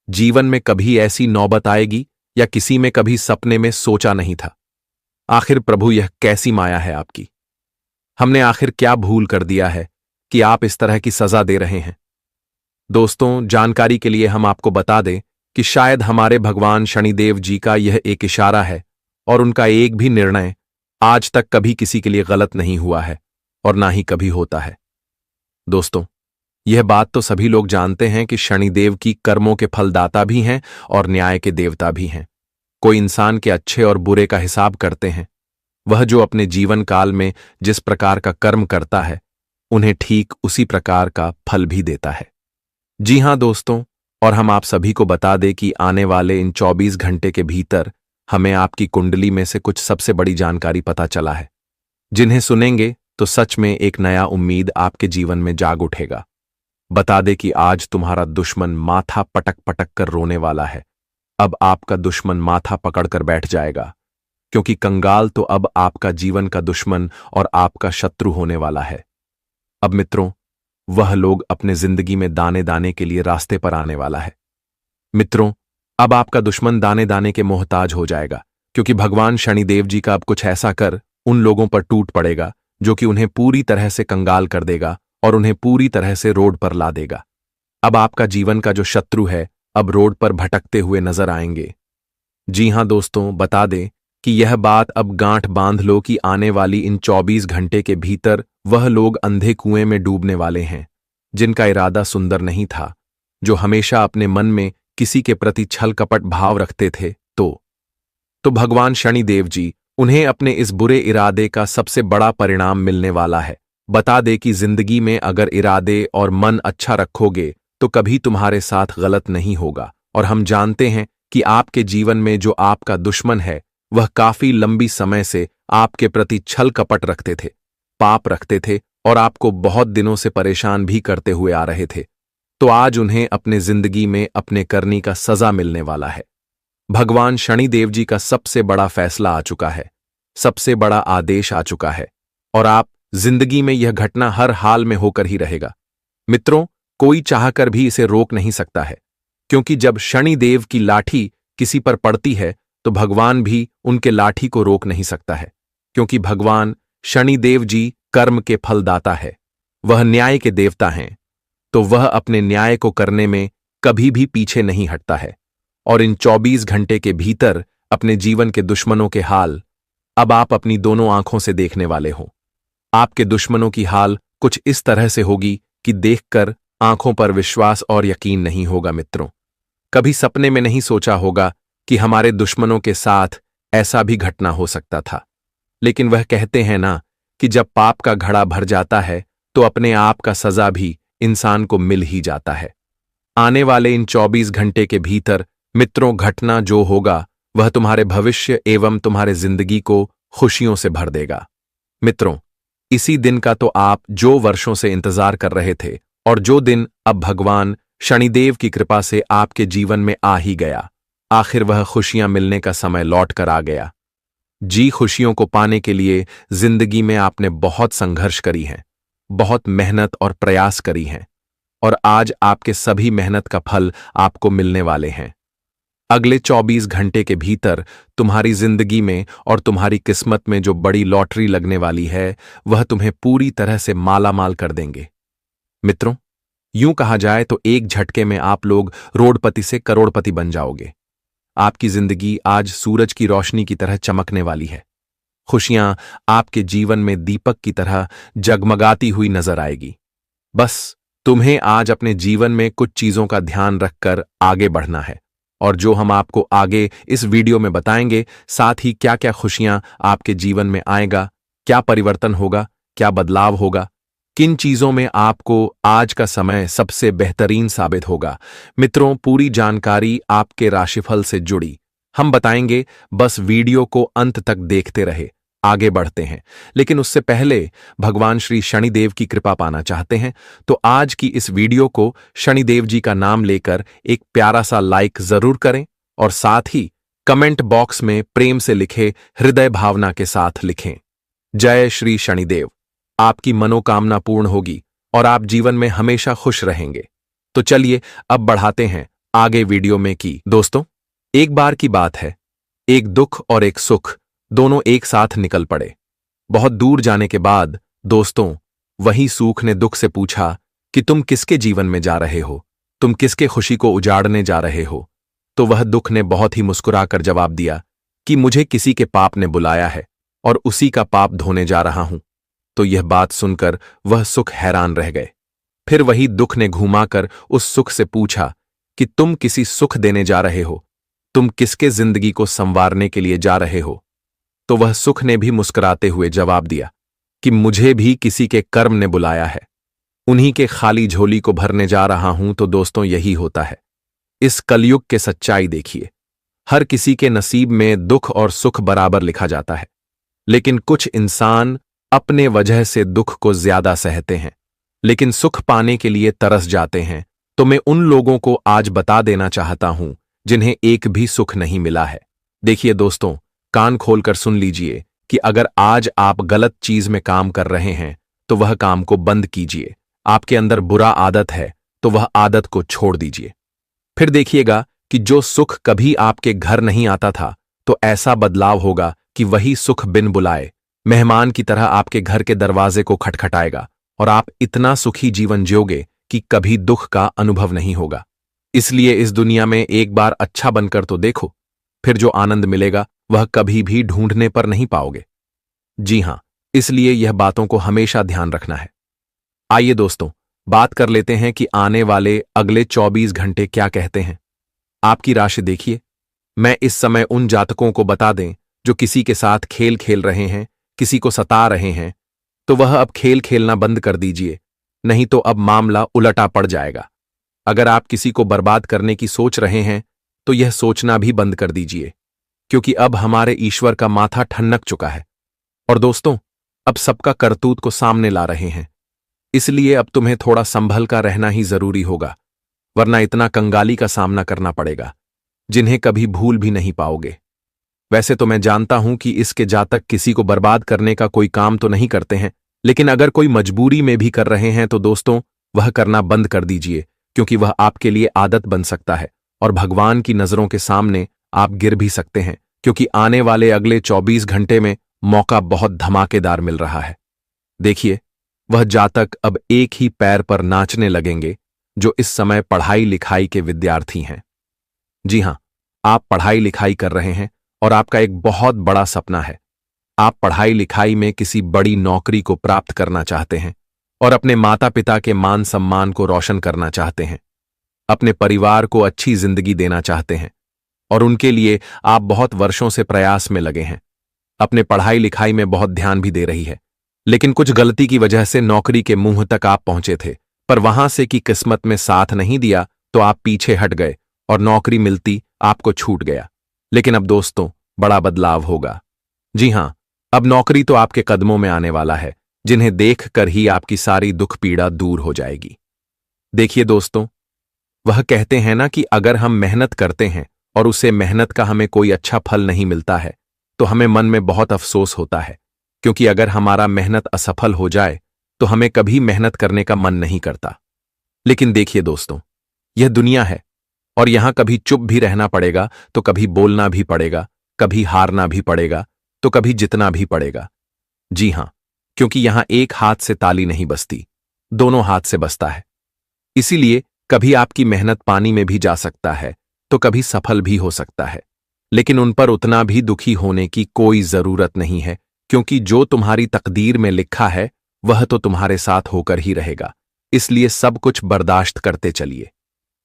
जीवन में कभी ऐसी नौबत आएगी या किसी में कभी सपने में सोचा नहीं था। आखिर प्रभु, यह कैसी माया है आपकी? हमने आखिर क्या भूल कर दिया है कि आप इस तरह की सजा दे रहे हैं? दोस्तों, जानकारी के लिए हम आपको बता दें कि शायद हमारे भगवान शनिदेव जी का यह एक इशारा है, और उनका एक भी निर्णय आज तक कभी किसी के लिए गलत नहीं हुआ है और ना ही कभी होता है। दोस्तों, यह बात तो सभी लोग जानते हैं कि शनिदेव की कर्मों के फलदाता भी हैं और न्याय के देवता भी हैं। कोई इंसान के अच्छे और बुरे का हिसाब करते हैं। वह जो अपने जीवन काल में जिस प्रकार का कर्म करता है, उन्हें ठीक उसी प्रकार का फल भी देता है। जी हां दोस्तों, और हम आप सभी को बता दें कि आने वाले इन 24 घंटे के भीतर हमें आपकी कुंडली में से कुछ सबसे बड़ी जानकारी पता चला है, जिन्हें सुनेंगे तो सच में एक नया उम्मीद आपके जीवन में जाग उठेगा। बता दे कि आज तुम्हारा दुश्मन माथा पटक पटक कर रोने वाला है। अब आपका दुश्मन माथा पकड़कर बैठ जाएगा, क्योंकि कंगाल तो अब आपका जीवन का दुश्मन और आपका शत्रु होने वाला है। अब मित्रों, वह लोग अपने जिंदगी में दाने दाने के लिए रास्ते पर आने वाला है। मित्रों, अब आपका दुश्मन दाने दाने के मोहताज हो जाएगा, क्योंकि भगवान शनिदेव जी का अब कुछ ऐसा कर उन लोगों पर टूट पड़ेगा जो कि उन्हें पूरी तरह से कंगाल कर देगा और उन्हें पूरी तरह से रोड पर ला देगा। अब आपका जीवन का जो शत्रु है अब रोड पर भटकते हुए नजर आएंगे। जी हां दोस्तों, बता दें कि यह बात अब गांठ बांध लो कि आने वाली इन 24 घंटे के भीतर वह लोग अंधे कुएं में डूबने वाले हैं, जिनका इरादा सुंदर नहीं था, जो हमेशा अपने मन में किसी के प्रति छल कपट भाव रखते थे। तो भगवान शनिदेव जी उन्हें अपने इस बुरे इरादे का सबसे बड़ा परिणाम मिलने वाला है। बता दे कि जिंदगी में अगर इरादे और मन अच्छा रखोगे तो कभी तुम्हारे साथ गलत नहीं होगा। और हम जानते हैं कि आपके जीवन में जो आपका दुश्मन है वह काफी लंबी समय से आपके प्रति छल कपट रखते थे, पाप रखते थे और आपको बहुत दिनों से परेशान भी करते हुए आ रहे थे। तो आज उन्हें अपने जिंदगी में अपने करनी का सजा मिलने वाला है। भगवान शनिदेव जी का सबसे बड़ा फैसला आ चुका है, सबसे बड़ा आदेश आ चुका है और आप जिंदगी में यह घटना हर हाल में होकर ही रहेगा। मित्रों, कोई चाहकर भी इसे रोक नहीं सकता है, क्योंकि जब शनिदेव की लाठी किसी पर पड़ती है तो भगवान भी उनके लाठी को रोक नहीं सकता है, क्योंकि भगवान शनिदेव जी कर्म के फलदाता है, वह न्याय के देवता हैं। तो वह अपने न्याय को करने में कभी भी पीछे नहीं हटता है। और इन 24 घंटे के भीतर अपने जीवन के दुश्मनों के हाल अब आप अपनी दोनों आंखों से देखने वाले हो। आपके दुश्मनों की हाल कुछ इस तरह से होगी कि देखकर आंखों पर विश्वास और यकीन नहीं होगा। मित्रों, कभी सपने में नहीं सोचा होगा कि हमारे दुश्मनों के साथ ऐसा भी घटना हो सकता था। लेकिन वह कहते हैं ना कि जब पाप का घड़ा भर जाता है तो अपने आप का सजा भी इंसान को मिल ही जाता है। आने वाले इन 24 घंटे के भीतर मित्रों, घटना जो होगा वह तुम्हारे भविष्य एवं तुम्हारे जिंदगी को खुशियों से भर देगा। मित्रों, इसी दिन का तो आप जो वर्षों से इंतजार कर रहे थे और जो दिन अब भगवान शनिदेव की कृपा से आपके जीवन में आ ही गया। आखिर वह खुशियां मिलने का समय लौट कर आ गया। जी, खुशियों को पाने के लिए जिंदगी में आपने बहुत संघर्ष करी है, बहुत मेहनत और प्रयास करी हैं और आज आपके सभी मेहनत का फल आपको मिलने वाले हैं। अगले 24 घंटे के भीतर तुम्हारी जिंदगी में और तुम्हारी किस्मत में जो बड़ी लॉटरी लगने वाली है वह तुम्हें पूरी तरह से मालामाल कर देंगे। मित्रों, यूं कहा जाए तो एक झटके में आप लोग रोडपति से करोड़पति बन जाओगे। आपकी जिंदगी आज सूरज की रोशनी की तरह चमकने वाली है। खुशियां आपके जीवन में दीपक की तरह जगमगाती हुई नजर आएगी। बस तुम्हें आज अपने जीवन में कुछ चीजों का ध्यान रखकर आगे बढ़ना है, और जो हम आपको आगे इस वीडियो में बताएंगे, साथ ही क्या क्या खुशियां आपके जीवन में आएगा, क्या परिवर्तन होगा, क्या बदलाव होगा, किन चीजों में आपको आज का समय सबसे बेहतरीन साबित होगा। मित्रों, पूरी जानकारी आपके राशिफल से जुड़ी हम बताएंगे। बस वीडियो को अंत तक देखते रहे। आगे बढ़ते हैं, लेकिन उससे पहले भगवान श्री शनिदेव की कृपा पाना चाहते हैं तो आज की इस वीडियो को शनिदेव जी का नाम लेकर एक प्यारा सा लाइक जरूर करें और साथ ही कमेंट बॉक्स में प्रेम से लिखे, हृदय भावना के साथ लिखें, जय श्री शनिदेव। आपकी मनोकामना पूर्ण होगी और आप जीवन में हमेशा खुश रहेंगे। तो चलिए अब बढ़ाते हैं आगे वीडियो में। की दोस्तों, एक बार की बात है, एक दुख और एक सुख दोनों एक साथ निकल पड़े। बहुत दूर जाने के बाद दोस्तों, वही सुख ने दुख से पूछा कि तुम किसके जीवन में जा रहे हो, तुम किसके खुशी को उजाड़ने जा रहे हो। तो वह दुख ने बहुत ही मुस्कुराकर जवाब दिया कि मुझे किसी के पाप ने बुलाया है और उसी का पाप धोने जा रहा हूं। तो यह बात सुनकर वह सुख हैरान रह गए। फिर वही दुख ने घुमाकर उस सुख से पूछा कि तुम किसी सुख देने जा रहे हो, तुम किसके जिंदगी को संवारने के लिए जा रहे हो। तो वह सुख ने भी मुस्कुराते हुए जवाब दिया कि मुझे भी किसी के कर्म ने बुलाया है, उन्हीं के खाली झोली को भरने जा रहा हूं। तो दोस्तों, यही होता है, इस कलयुग के सच्चाई देखिए। हर किसी के नसीब में दुख और सुख बराबर लिखा जाता है, लेकिन कुछ इंसान अपने वजह से दुख को ज्यादा सहते हैं, लेकिन सुख पाने के लिए तरस जाते हैं। तो मैं उन लोगों को आज बता देना चाहता हूं जिन्हें एक भी सुख नहीं मिला है। देखिए दोस्तों, कान खोलकर सुन लीजिए कि अगर आज आप गलत चीज में काम कर रहे हैं तो वह काम को बंद कीजिए। आपके अंदर बुरा आदत है तो वह आदत को छोड़ दीजिए। फिर देखिएगा कि जो सुख कभी आपके घर नहीं आता था, तो ऐसा बदलाव होगा कि वही सुख बिन बुलाए मेहमान की तरह आपके घर के दरवाजे को खटखटाएगा और आप इतना सुखी जीवन जियोगे कि कभी दुख का अनुभव नहीं होगा। इसलिए इस दुनिया में एक बार अच्छा बनकर तो देखो, फिर जो आनंद मिलेगा वह कभी भी ढूंढने पर नहीं पाओगे। जी हां, इसलिए यह बातों को हमेशा ध्यान रखना है। आइए दोस्तों, बात कर लेते हैं कि आने वाले अगले 24 घंटे क्या कहते हैं। आपकी राशि देखिए। मैं इस समय उन जातकों को बता दें जो किसी के साथ खेल खेल रहे हैं, किसी को सता रहे हैं, तो वह अब खेल खेलना बंद कर दीजिए, नहीं तो अब मामला उलटा पड़ जाएगा। अगर आप किसी को बर्बाद करने की सोच रहे हैं तो यह सोचना भी बंद कर दीजिए, क्योंकि अब हमारे ईश्वर का माथा ठनक चुका है और दोस्तों अब सबका करतूत को सामने ला रहे हैं। इसलिए अब तुम्हें थोड़ा संभल कर रहना ही जरूरी होगा, वरना इतना कंगाली का सामना करना पड़ेगा जिन्हें कभी भूल भी नहीं पाओगे। वैसे तो मैं जानता हूं कि इसके जातक किसी को बर्बाद करने का कोई काम तो नहीं करते हैं, लेकिन अगर कोई मजबूरी में भी कर रहे हैं तो दोस्तों वह करना बंद कर दीजिए, क्योंकि वह आपके लिए आदत बन सकता है और भगवान की नजरों के सामने आप गिर भी सकते हैं, क्योंकि आने वाले अगले 24 घंटे में मौका बहुत धमाकेदार मिल रहा है। देखिए, वह जातक अब एक ही पैर पर नाचने लगेंगे जो इस समय पढ़ाई लिखाई के विद्यार्थी हैं। जी हां, आप पढ़ाई लिखाई कर रहे हैं और आपका एक बहुत बड़ा सपना है। आप पढ़ाई लिखाई में किसी बड़ी नौकरी को प्राप्त करना चाहते हैं और अपने माता पिता के मान सम्मान को रोशन करना चाहते हैं, अपने परिवार को अच्छी जिंदगी देना चाहते हैं और उनके लिए आप बहुत वर्षों से प्रयास में लगे हैं। अपने पढ़ाई लिखाई में बहुत ध्यान भी दे रही है, लेकिन कुछ गलती की वजह से नौकरी के मुंह तक आप पहुंचे थे, पर वहां से कि किस्मत में साथ नहीं दिया तो आप पीछे हट गए और नौकरी मिलती आपको छूट गया। लेकिन अब दोस्तों बड़ा बदलाव होगा। जी हां, अब नौकरी तो आपके कदमों में आने वाला है, जिन्हें देखकर ही आपकी सारी दुख पीड़ा दूर हो जाएगी। देखिए दोस्तों, वह कहते हैं ना कि अगर हम मेहनत करते हैं और उसे मेहनत का हमें कोई अच्छा फल नहीं मिलता है तो हमें मन में बहुत अफसोस होता है, क्योंकि अगर हमारा मेहनत असफल हो जाए तो हमें कभी मेहनत करने का मन नहीं करता। लेकिन देखिए दोस्तों, यह दुनिया है और यहां कभी चुप भी रहना पड़ेगा तो कभी बोलना भी पड़ेगा, कभी हारना भी पड़ेगा तो कभी जितना भी पड़ेगा। जी हां, क्योंकि यहां एक हाथ से ताली नहीं बजती, दोनों हाथ से बजता है। इसीलिए कभी आपकी मेहनत पानी में भी जा सकता है तो कभी सफल भी हो सकता है, लेकिन उन पर उतना भी दुखी होने की कोई जरूरत नहीं है, क्योंकि जो तुम्हारी तकदीर में लिखा है वह तो तुम्हारे साथ होकर ही रहेगा। इसलिए सब कुछ बर्दाश्त करते चलिए।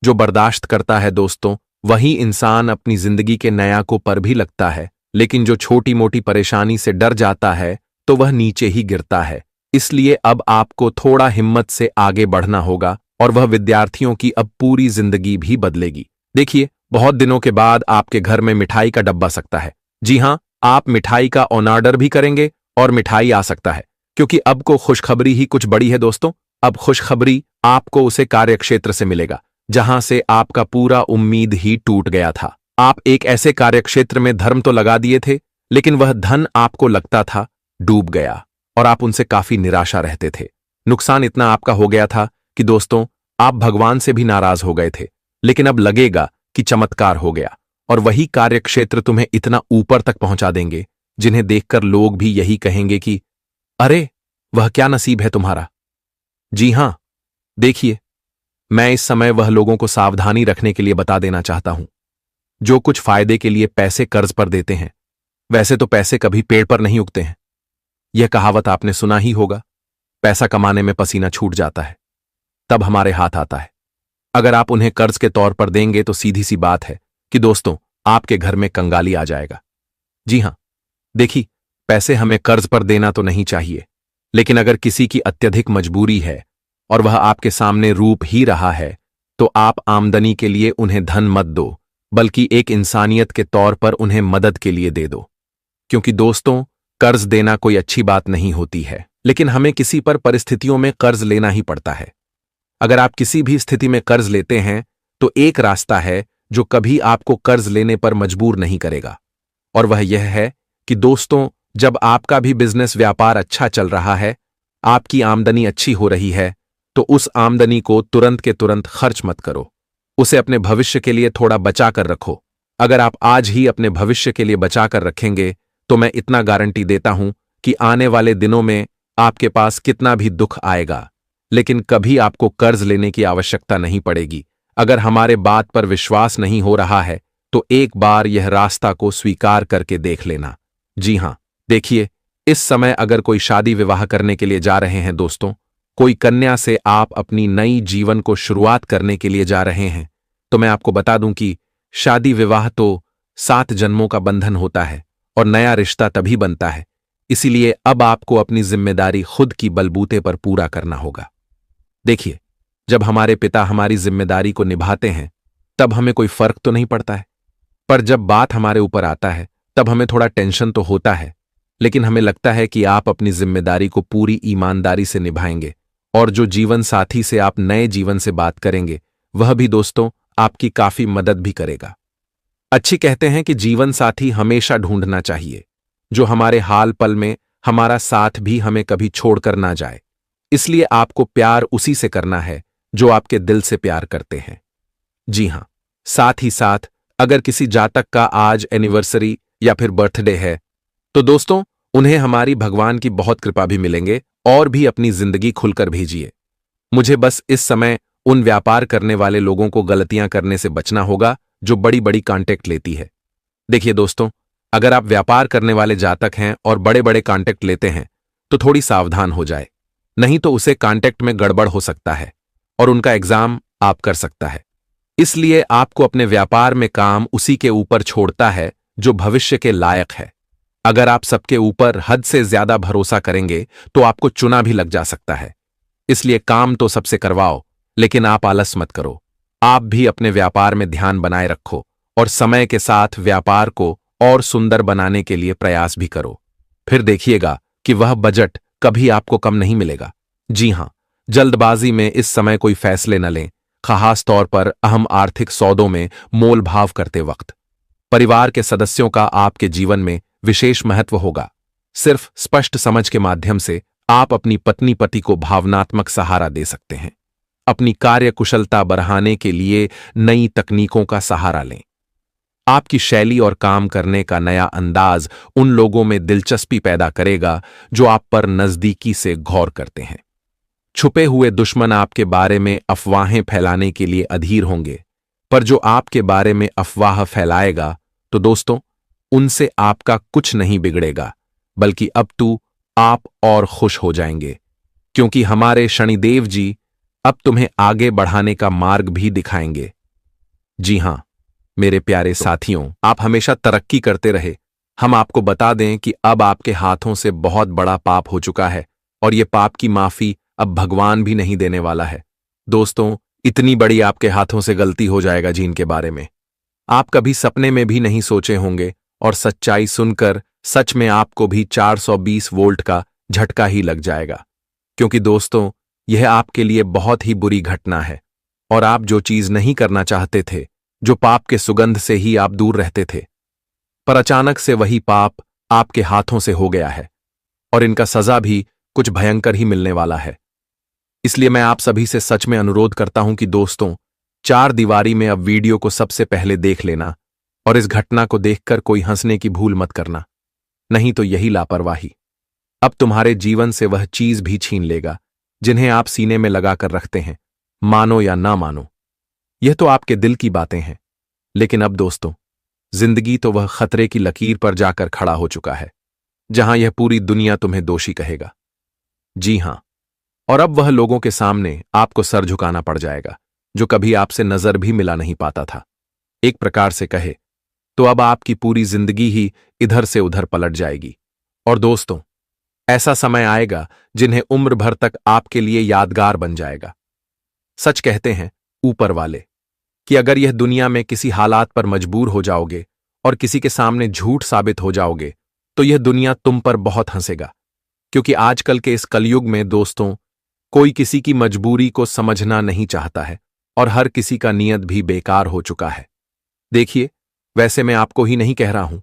जो बर्दाश्त करता है दोस्तों, वही इंसान अपनी जिंदगी के नयाकों पर भी लगता है, लेकिन जो छोटी मोटी परेशानी से डर जाता है तो वह नीचे ही गिरता है। इसलिए अब आपको थोड़ा हिम्मत से आगे बढ़ना होगा और वह विद्यार्थियों की अब पूरी जिंदगी भी बदलेगी। देखिए, बहुत दिनों के बाद आपके घर में मिठाई का डब्बा सकता है। जी हां, आप मिठाई का ऑन ऑर्डर भी करेंगे और मिठाई आ सकता है, क्योंकि अब को खुशखबरी ही कुछ बड़ी है दोस्तों। अब खुशखबरी आपको उसे कार्यक्षेत्र से मिलेगा जहां से आपका पूरा उम्मीद ही टूट गया था। आप एक ऐसे कार्यक्षेत्र में धर्म तो लगा दिए थे, लेकिन वह धन आपको लगता था डूब गया और आप उनसे काफी निराशा रहते थे। नुकसान इतना आपका हो गया था कि दोस्तों आप भगवान से भी नाराज हो गए थे, लेकिन अब लगेगा कि चमत्कार हो गया और वही कार्यक्षेत्र तुम्हें इतना ऊपर तक पहुंचा देंगे जिन्हें देखकर लोग भी यही कहेंगे कि अरे वह क्या नसीब है तुम्हारा। जी हां, देखिए, मैं इस समय वह लोगों को सावधानी रखने के लिए बता देना चाहता हूं जो कुछ फायदे के लिए पैसे कर्ज पर देते हैं। वैसे तो पैसे कभी पेड़ पर नहीं उगते हैं, यह कहावत आपने सुना ही होगा। पैसा कमाने में पसीना छूट जाता है, तब हमारे हाथ आता है। अगर आप उन्हें कर्ज के तौर पर देंगे तो सीधी सी बात है कि दोस्तों आपके घर में कंगाली आ जाएगा। जी हां, देखिए, पैसे हमें कर्ज पर देना तो नहीं चाहिए, लेकिन अगर किसी की अत्यधिक मजबूरी है और वह आपके सामने रूप ही रहा है तो आप आमदनी के लिए उन्हें धन मत दो, बल्कि एक इंसानियत के तौर पर उन्हें मदद के लिए दे दो। क्योंकि दोस्तों, कर्ज देना कोई अच्छी बात नहीं होती है, लेकिन हमें किसी पर परिस्थितियों में कर्ज लेना ही पड़ता है। अगर आप किसी भी स्थिति में कर्ज लेते हैं तो एक रास्ता है जो कभी आपको कर्ज लेने पर मजबूर नहीं करेगा, और वह यह है कि दोस्तों, जब आपका भी बिजनेस व्यापार अच्छा चल रहा है, आपकी आमदनी अच्छी हो रही है, तो उस आमदनी को तुरंत के तुरंत खर्च मत करो। उसे अपने भविष्य के लिए थोड़ा बचा कर रखो। अगर आप आज ही अपने भविष्य के लिए बचा कर रखेंगे तो मैं इतना गारंटी देता हूं कि आने वाले दिनों में आपके पास कितना भी दुख आएगा, लेकिन कभी आपको कर्ज लेने की आवश्यकता नहीं पड़ेगी। अगर हमारे बात पर विश्वास नहीं हो रहा है तो एक बार यह रास्ता को स्वीकार करके देख लेना। जी हां, देखिए, इस समय अगर कोई शादी विवाह करने के लिए जा रहे हैं दोस्तों, कोई कन्या से आप अपनी नई जीवन को शुरुआत करने के लिए जा रहे हैं, तो मैं आपको बता दूं कि शादी विवाह तो 7 जन्मों का बंधन होता है और नया रिश्ता तभी बनता है। इसीलिए अब आपको अपनी जिम्मेदारी खुद की बलबूते पर पूरा करना होगा। देखिए, जब हमारे पिता हमारी जिम्मेदारी को निभाते हैं तब हमें कोई फर्क तो नहीं पड़ता है, पर जब बात हमारे ऊपर आता है तब हमें थोड़ा टेंशन तो होता है। लेकिन हमें लगता है कि आप अपनी जिम्मेदारी को पूरी ईमानदारी से निभाएंगे, और जो जीवन साथी से आप नए जीवन से बात करेंगे वह भी दोस्तों आपकी काफी मदद भी करेगा। अच्छी कहते हैं कि जीवन साथी हमेशा ढूंढना चाहिए जो हमारे हाल पल में हमारा साथ भी हमें कभी छोड़कर ना जाए। इसलिए आपको प्यार उसी से करना है जो आपके दिल से प्यार करते हैं। जी हां, साथ ही साथ अगर किसी जातक का आज एनिवर्सरी या फिर बर्थडे है तो दोस्तों उन्हें हमारी भगवान की बहुत कृपा भी मिलेंगे, और भी अपनी जिंदगी खुलकर भेजिए। मुझे बस इस समय उन व्यापार करने वाले लोगों को गलतियां करने से बचना होगा जो बड़ी बड़ी कॉन्टेक्ट लेती है। देखिए दोस्तों, अगर आप व्यापार करने वाले जातक हैं और बड़े बड़े कॉन्टेक्ट लेते हैं तो थोड़ी सावधान हो जाए, नहीं तो उसे कॉन्टेक्ट में गड़बड़ हो सकता है और उनका एग्जाम आप कर सकता है। इसलिए आपको अपने व्यापार में काम उसी के ऊपर छोड़ता है जो भविष्य के लायक है। अगर आप सबके ऊपर हद से ज्यादा भरोसा करेंगे तो आपको चुना भी लग जा सकता है। इसलिए काम तो सबसे करवाओ, लेकिन आप आलस मत करो। आप भी अपने व्यापार में ध्यान बनाए रखो और समय के साथ व्यापार को और सुंदर बनाने के लिए प्रयास भी करो। फिर देखिएगा कि वह बजट कभी आपको कम नहीं मिलेगा। जी हां, जल्दबाजी में इस समय कोई फैसले न लें, खास तौर पर अहम आर्थिक सौदों में मोल भाव करते वक्त। परिवार के सदस्यों का आपके जीवन में विशेष महत्व होगा। सिर्फ स्पष्ट समझ के माध्यम से आप अपनी पत्नी पति को भावनात्मक सहारा दे सकते हैं। अपनी कार्य कुशलता बढ़ाने के लिए नई तकनीकों का सहारा लें। आपकी शैली और काम करने का नया अंदाज उन लोगों में दिलचस्पी पैदा करेगा जो आप पर नजदीकी से गौर करते हैं। छुपे हुए दुश्मन आपके बारे में अफवाहें फैलाने के लिए अधीर होंगे, पर जो आपके बारे में अफवाह फैलाएगा तो दोस्तों उनसे आपका कुछ नहीं बिगड़ेगा, बल्कि अब तो आप और खुश हो जाएंगे, क्योंकि हमारे शनिदेव जी अब तुम्हें आगे बढ़ाने का मार्ग भी दिखाएंगे। जी हां मेरे प्यारे साथियों, आप हमेशा तरक्की करते रहे। हम आपको बता दें कि अब आपके हाथों से बहुत बड़ा पाप हो चुका है और ये पाप की माफी अब भगवान भी नहीं देने वाला है। दोस्तों, इतनी बड़ी आपके हाथों से गलती हो जाएगा जिनके बारे में आप कभी सपने में भी नहीं सोचे होंगे, और सच्चाई सुनकर सच में आपको भी 420 वोल्ट का झटका ही लग जाएगा। क्योंकि दोस्तों, यह आपके लिए बहुत ही बुरी घटना है, और आप जो चीज नहीं करना चाहते थे, जो पाप के सुगंध से ही आप दूर रहते थे, पर अचानक से वही पाप आपके हाथों से हो गया है, और इनका सजा भी कुछ भयंकर ही मिलने वाला है। इसलिए मैं आप सभी से सच में अनुरोध करता हूं कि दोस्तों, 4 दीवारी में अब वीडियो को सबसे पहले देख लेना, और इस घटना को देखकर कोई हंसने की भूल मत करना, नहीं तो यही लापरवाही अब तुम्हारे जीवन से वह चीज भी छीन लेगा जिन्हें आप सीने में लगाकर रखते हैं। मानो या ना मानो, यह तो आपके दिल की बातें हैं, लेकिन अब दोस्तों, जिंदगी तो वह खतरे की लकीर पर जाकर खड़ा हो चुका है, जहां यह पूरी दुनिया तुम्हें दोषी कहेगा। जी हां, और अब वह लोगों के सामने आपको सर झुकाना पड़ जाएगा जो कभी आपसे नजर भी मिला नहीं पाता था। एक प्रकार से कहे तो अब आपकी पूरी जिंदगी ही इधर से उधर पलट जाएगी। और दोस्तों, ऐसा समय आएगा जिन्हें उम्र भर तक आपके लिए यादगार बन जाएगा। सच कहते हैं, ऊपर वाले कि अगर यह दुनिया में किसी हालात पर मजबूर हो जाओगे और किसी के सामने झूठ साबित हो जाओगे तो यह दुनिया तुम पर बहुत हंसेगा, क्योंकि आजकल के इस कलयुग में दोस्तों कोई किसी की मजबूरी को समझना नहीं चाहता है और हर किसी का नियत भी बेकार हो चुका है। देखिए, वैसे मैं आपको ही नहीं कह रहा हूं,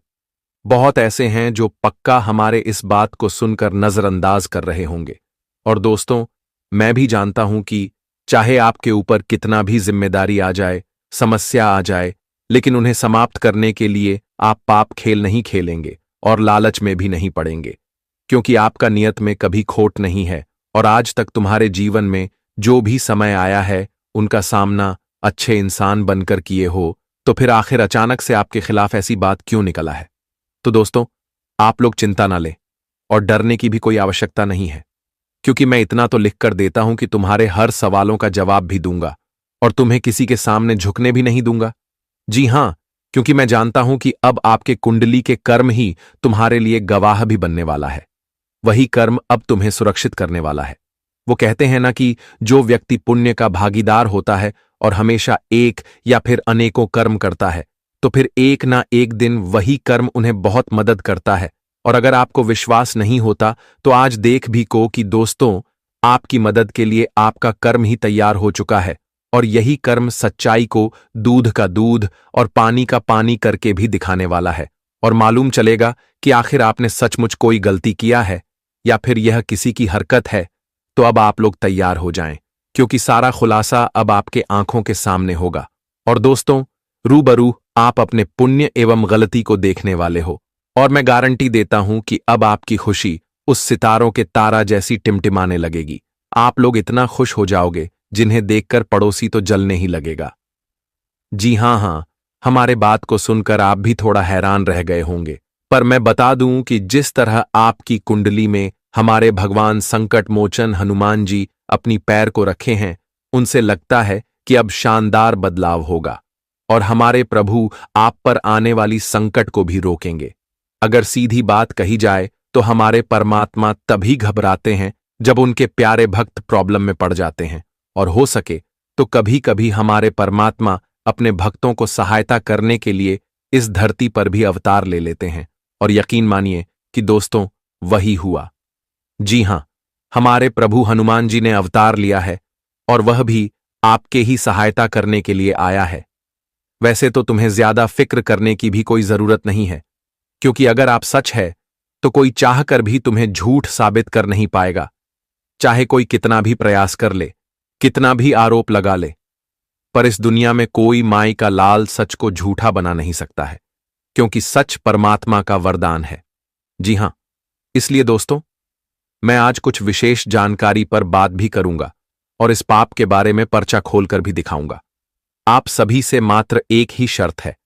बहुत ऐसे हैं जो पक्का हमारे इस बात को सुनकर नजरअंदाज कर रहे होंगे। और दोस्तों, मैं भी जानता हूं कि चाहे आपके ऊपर कितना भी जिम्मेदारी आ जाए, समस्या आ जाए, लेकिन उन्हें समाप्त करने के लिए आप पाप खेल नहीं खेलेंगे और लालच में भी नहीं पड़ेंगे, क्योंकि आपका नियत में कभी खोट नहीं है और आज तक तुम्हारे जीवन में जो भी समय आया है उनका सामना अच्छे इंसान बनकर किए हो, तो फिर आखिर अचानक से आपके खिलाफ ऐसी बात क्यों निकला है? तो दोस्तों, आप लोग चिंता ना लें और डरने की भी कोई आवश्यकता नहीं है, क्योंकि मैं इतना तो लिख कर देता हूं कि तुम्हारे हर सवालों का जवाब भी दूंगा और तुम्हें किसी के सामने झुकने भी नहीं दूंगा। जी हां, क्योंकि मैं जानता हूं कि अब आपके कुंडली के कर्म ही तुम्हारे लिए गवाह भी बनने वाला है। वही कर्म अब तुम्हें सुरक्षित करने वाला है। वो कहते हैं ना कि जो व्यक्ति पुण्य का भागीदार होता है और हमेशा एक या फिर अनेकों कर्म करता है, तो फिर एक ना एक दिन वही कर्म उन्हें बहुत मदद करता है। और अगर आपको विश्वास नहीं होता तो आज देख भी को कि दोस्तों, आपकी मदद के लिए आपका कर्म ही तैयार हो चुका है और यही कर्म सच्चाई को दूध का दूध और पानी का पानी करके भी दिखाने वाला है। और मालूम चलेगा कि आखिर आपने सचमुच कोई गलती किया है या फिर यह किसी की हरकत है। तो अब आप लोग तैयार हो जाएं, क्योंकि सारा खुलासा अब आपके आंखों के सामने होगा। और दोस्तों, रूबरू आप अपने पुण्य एवं गलती को देखने वाले हो और मैं गारंटी देता हूं कि अब आपकी खुशी उस सितारों के तारा जैसी टिमटिमाने लगेगी। आप लोग इतना खुश हो जाओगे जिन्हें देखकर पड़ोसी तो जलने ही लगेगा। जी हां, हमारे बात को सुनकर आप भी थोड़ा हैरान रह गए होंगे, पर मैं बता दूं कि जिस तरह आपकी कुंडली में हमारे भगवान संकट मोचन हनुमान जी अपनी पैर को रखे हैं, उनसे लगता है कि अब शानदार बदलाव होगा और हमारे प्रभु आप पर आने वाली संकट को भी रोकेंगे। अगर सीधी बात कही जाए तो हमारे परमात्मा तभी घबराते हैं जब उनके प्यारे भक्त प्रॉब्लम में पड़ जाते हैं, और हो सके तो कभी कभी हमारे परमात्मा अपने भक्तों को सहायता करने के लिए इस धरती पर भी अवतार ले लेते हैं। और यकीन मानिए कि दोस्तों, वही हुआ। जी हां, हमारे प्रभु हनुमान जी ने अवतार लिया है और वह भी आपके ही सहायता करने के लिए आया है। वैसे तो तुम्हें ज्यादा फिक्र करने की भी कोई जरूरत नहीं है, क्योंकि अगर आप सच है तो कोई चाहकर भी तुम्हें झूठ साबित कर नहीं पाएगा, चाहे कोई कितना भी प्रयास कर ले, कितना भी आरोप लगा ले। पर इस दुनिया में कोई माई का लाल सच को झूठा बना नहीं सकता है, क्योंकि सच परमात्मा का वरदान है। जी हां, इसलिए दोस्तों, मैं आज कुछ विशेष जानकारी पर बात भी करूंगा और इस पाप के बारे में पर्चा खोलकर भी दिखाऊंगा। आप सभी से मात्र एक ही शर्त है,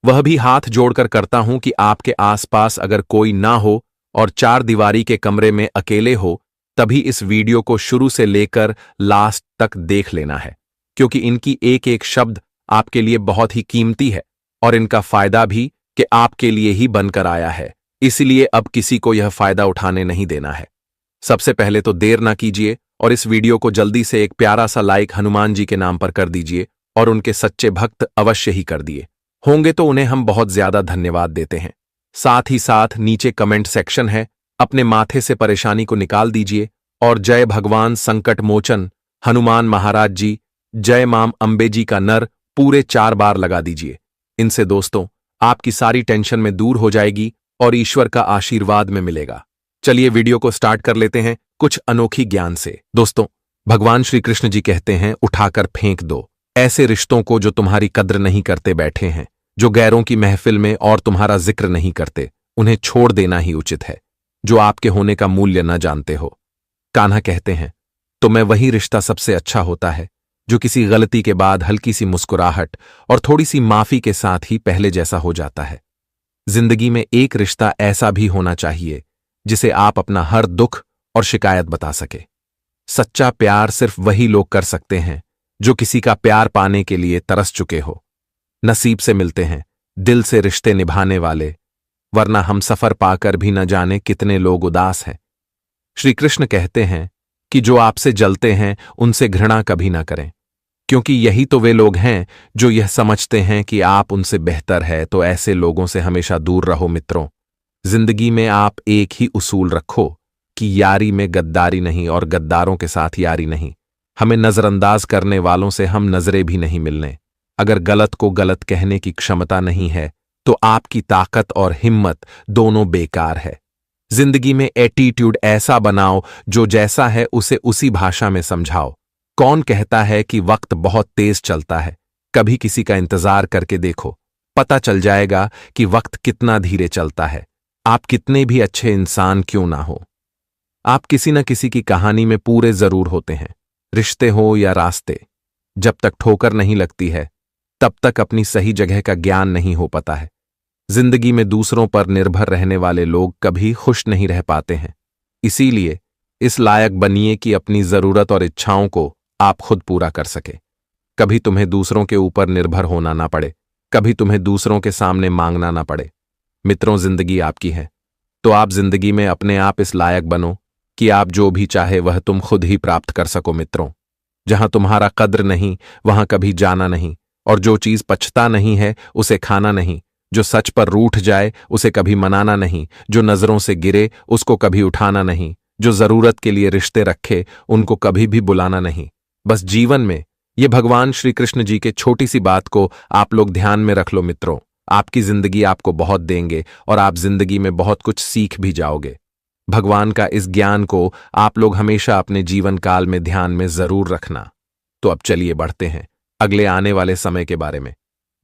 वह भी हाथ जोड़कर करता हूं कि आपके आसपास अगर कोई ना हो और चार दीवारी के कमरे में अकेले हो, तभी इस वीडियो को शुरू से लेकर लास्ट तक देख लेना है, क्योंकि इनकी एक एक शब्द आपके लिए बहुत ही कीमती है और इनका फायदा भी कि आपके लिए ही बनकर आया है। इसलिए अब किसी को यह फायदा उठाने नहीं देना है। सबसे पहले तो देर ना कीजिए और इस वीडियो को जल्दी से एक प्यारा सा लाइक हनुमान जी के नाम पर कर दीजिए और उनके सच्चे भक्त अवश्य ही कर दिए होंगे तो उन्हें हम बहुत ज्यादा धन्यवाद देते हैं। साथ ही साथ नीचे कमेंट सेक्शन है, अपने माथे से परेशानी को निकाल दीजिए और जय भगवान संकट मोचन हनुमान महाराज जी, जय माम अंबे जी का नर पूरे 4 बार लगा दीजिए। इनसे दोस्तों आपकी सारी टेंशन में दूर हो जाएगी और ईश्वर का आशीर्वाद में मिलेगा। चलिए वीडियो को स्टार्ट कर लेते हैं कुछ अनोखी ज्ञान से। दोस्तों, भगवान श्री कृष्ण जी कहते हैं, उठाकर फेंक दो ऐसे रिश्तों को जो तुम्हारी कद्र नहीं करते बैठे हैं, जो गैरों की महफिल में और तुम्हारा जिक्र नहीं करते, उन्हें छोड़ देना ही उचित है। जो आपके होने का मूल्य न जानते हो। कान्हा कहते हैं, तो मैं वही रिश्ता सबसे अच्छा होता है जो किसी गलती के बाद हल्की सी मुस्कुराहट और थोड़ी सी माफी के साथ ही पहले जैसा हो जाता है। जिंदगी में एक रिश्ता ऐसा भी होना चाहिए जिसे आप अपना हर दुख और शिकायत बता सके। सच्चा प्यार सिर्फ वही लोग कर सकते हैं जो किसी का प्यार पाने के लिए तरस चुके हो। नसीब से मिलते हैं दिल से रिश्ते निभाने वाले, वरना हम सफर पाकर भी न जाने कितने लोग उदास हैं। श्री कृष्ण कहते हैं कि जो आपसे जलते हैं उनसे घृणा कभी ना करें, क्योंकि यही तो वे लोग हैं जो यह समझते हैं कि आप उनसे बेहतर है। तो ऐसे लोगों से हमेशा दूर रहो मित्रों। जिंदगी में आप एक ही उसूल रखो कि यारी में गद्दारी नहीं और गद्दारों के साथ यारी नहीं। हमें नजरअंदाज करने वालों से हम नजरें भी नहीं मिलने। अगर गलत को गलत कहने की क्षमता नहीं है तो आपकी ताकत और हिम्मत दोनों बेकार है। जिंदगी में एटीट्यूड ऐसा बनाओ जो जैसा है उसे उसी भाषा में समझाओ। कौन कहता है कि वक्त बहुत तेज चलता है? कभी किसी का इंतजार करके देखो, पता चल जाएगा कि वक्त कितना धीरे चलता है। आप कितने भी अच्छे इंसान क्यों ना हो, आप किसी न किसी की कहानी में पूरे जरूर होते हैं। रिश्ते हो या रास्ते, जब तक ठोकर नहीं लगती है तब तक अपनी सही जगह का ज्ञान नहीं हो पाता है। जिंदगी में दूसरों पर निर्भर रहने वाले लोग कभी खुश नहीं रह पाते हैं। इसीलिए इस लायक बनिए कि अपनी जरूरत और इच्छाओं को आप खुद पूरा कर सके। कभी तुम्हें दूसरों के ऊपर निर्भर होना ना पड़े, कभी तुम्हें दूसरों के सामने मांगना ना पड़े। मित्रों, जिंदगी आपकी है तो आप जिंदगी में अपने आप इस लायक बनो कि आप जो भी चाहे वह तुम खुद ही प्राप्त कर सको। मित्रों, जहां तुम्हारा कद्र नहीं वहां कभी जाना नहीं, और जो चीज पछता नहीं है उसे खाना नहीं। जो सच पर रूठ जाए उसे कभी मनाना नहीं, जो नजरों से गिरे उसको कभी उठाना नहीं, जो जरूरत के लिए रिश्ते रखे उनको कभी भी बुलाना नहीं। बस जीवन में ये भगवान श्री कृष्ण जी के छोटी सी बात को आप लोग ध्यान में रख लो मित्रों। आपकी जिंदगी आपको बहुत देंगे और आप जिंदगी में बहुत कुछ सीख भी जाओगे। भगवान का इस ज्ञान को आप लोग हमेशा अपने जीवन काल में ध्यान में जरूर रखना। तो अब चलिए बढ़ते हैं अगले आने वाले समय के बारे में।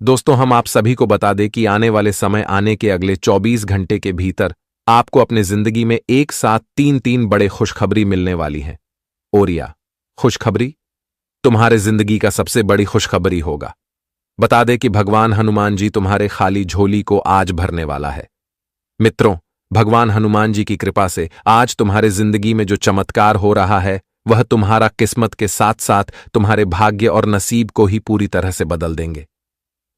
दोस्तों, हम आप सभी को बता दें कि आने वाले समय आने के अगले 24 घंटे के भीतर आपको अपने जिंदगी में एक साथ तीन बड़े खुशखबरी मिलने वाली हैं। और या खुशखबरी तुम्हारे जिंदगी का सबसे बड़ी खुशखबरी होगा। बता दे कि भगवान हनुमान जी तुम्हारे खाली झोली को आज भरने वाला है। मित्रों, भगवान हनुमान जी की कृपा से आज तुम्हारे जिंदगी में जो चमत्कार हो रहा है वह तुम्हारा किस्मत के साथ साथ तुम्हारे भाग्य और नसीब को ही पूरी तरह से बदल देंगे।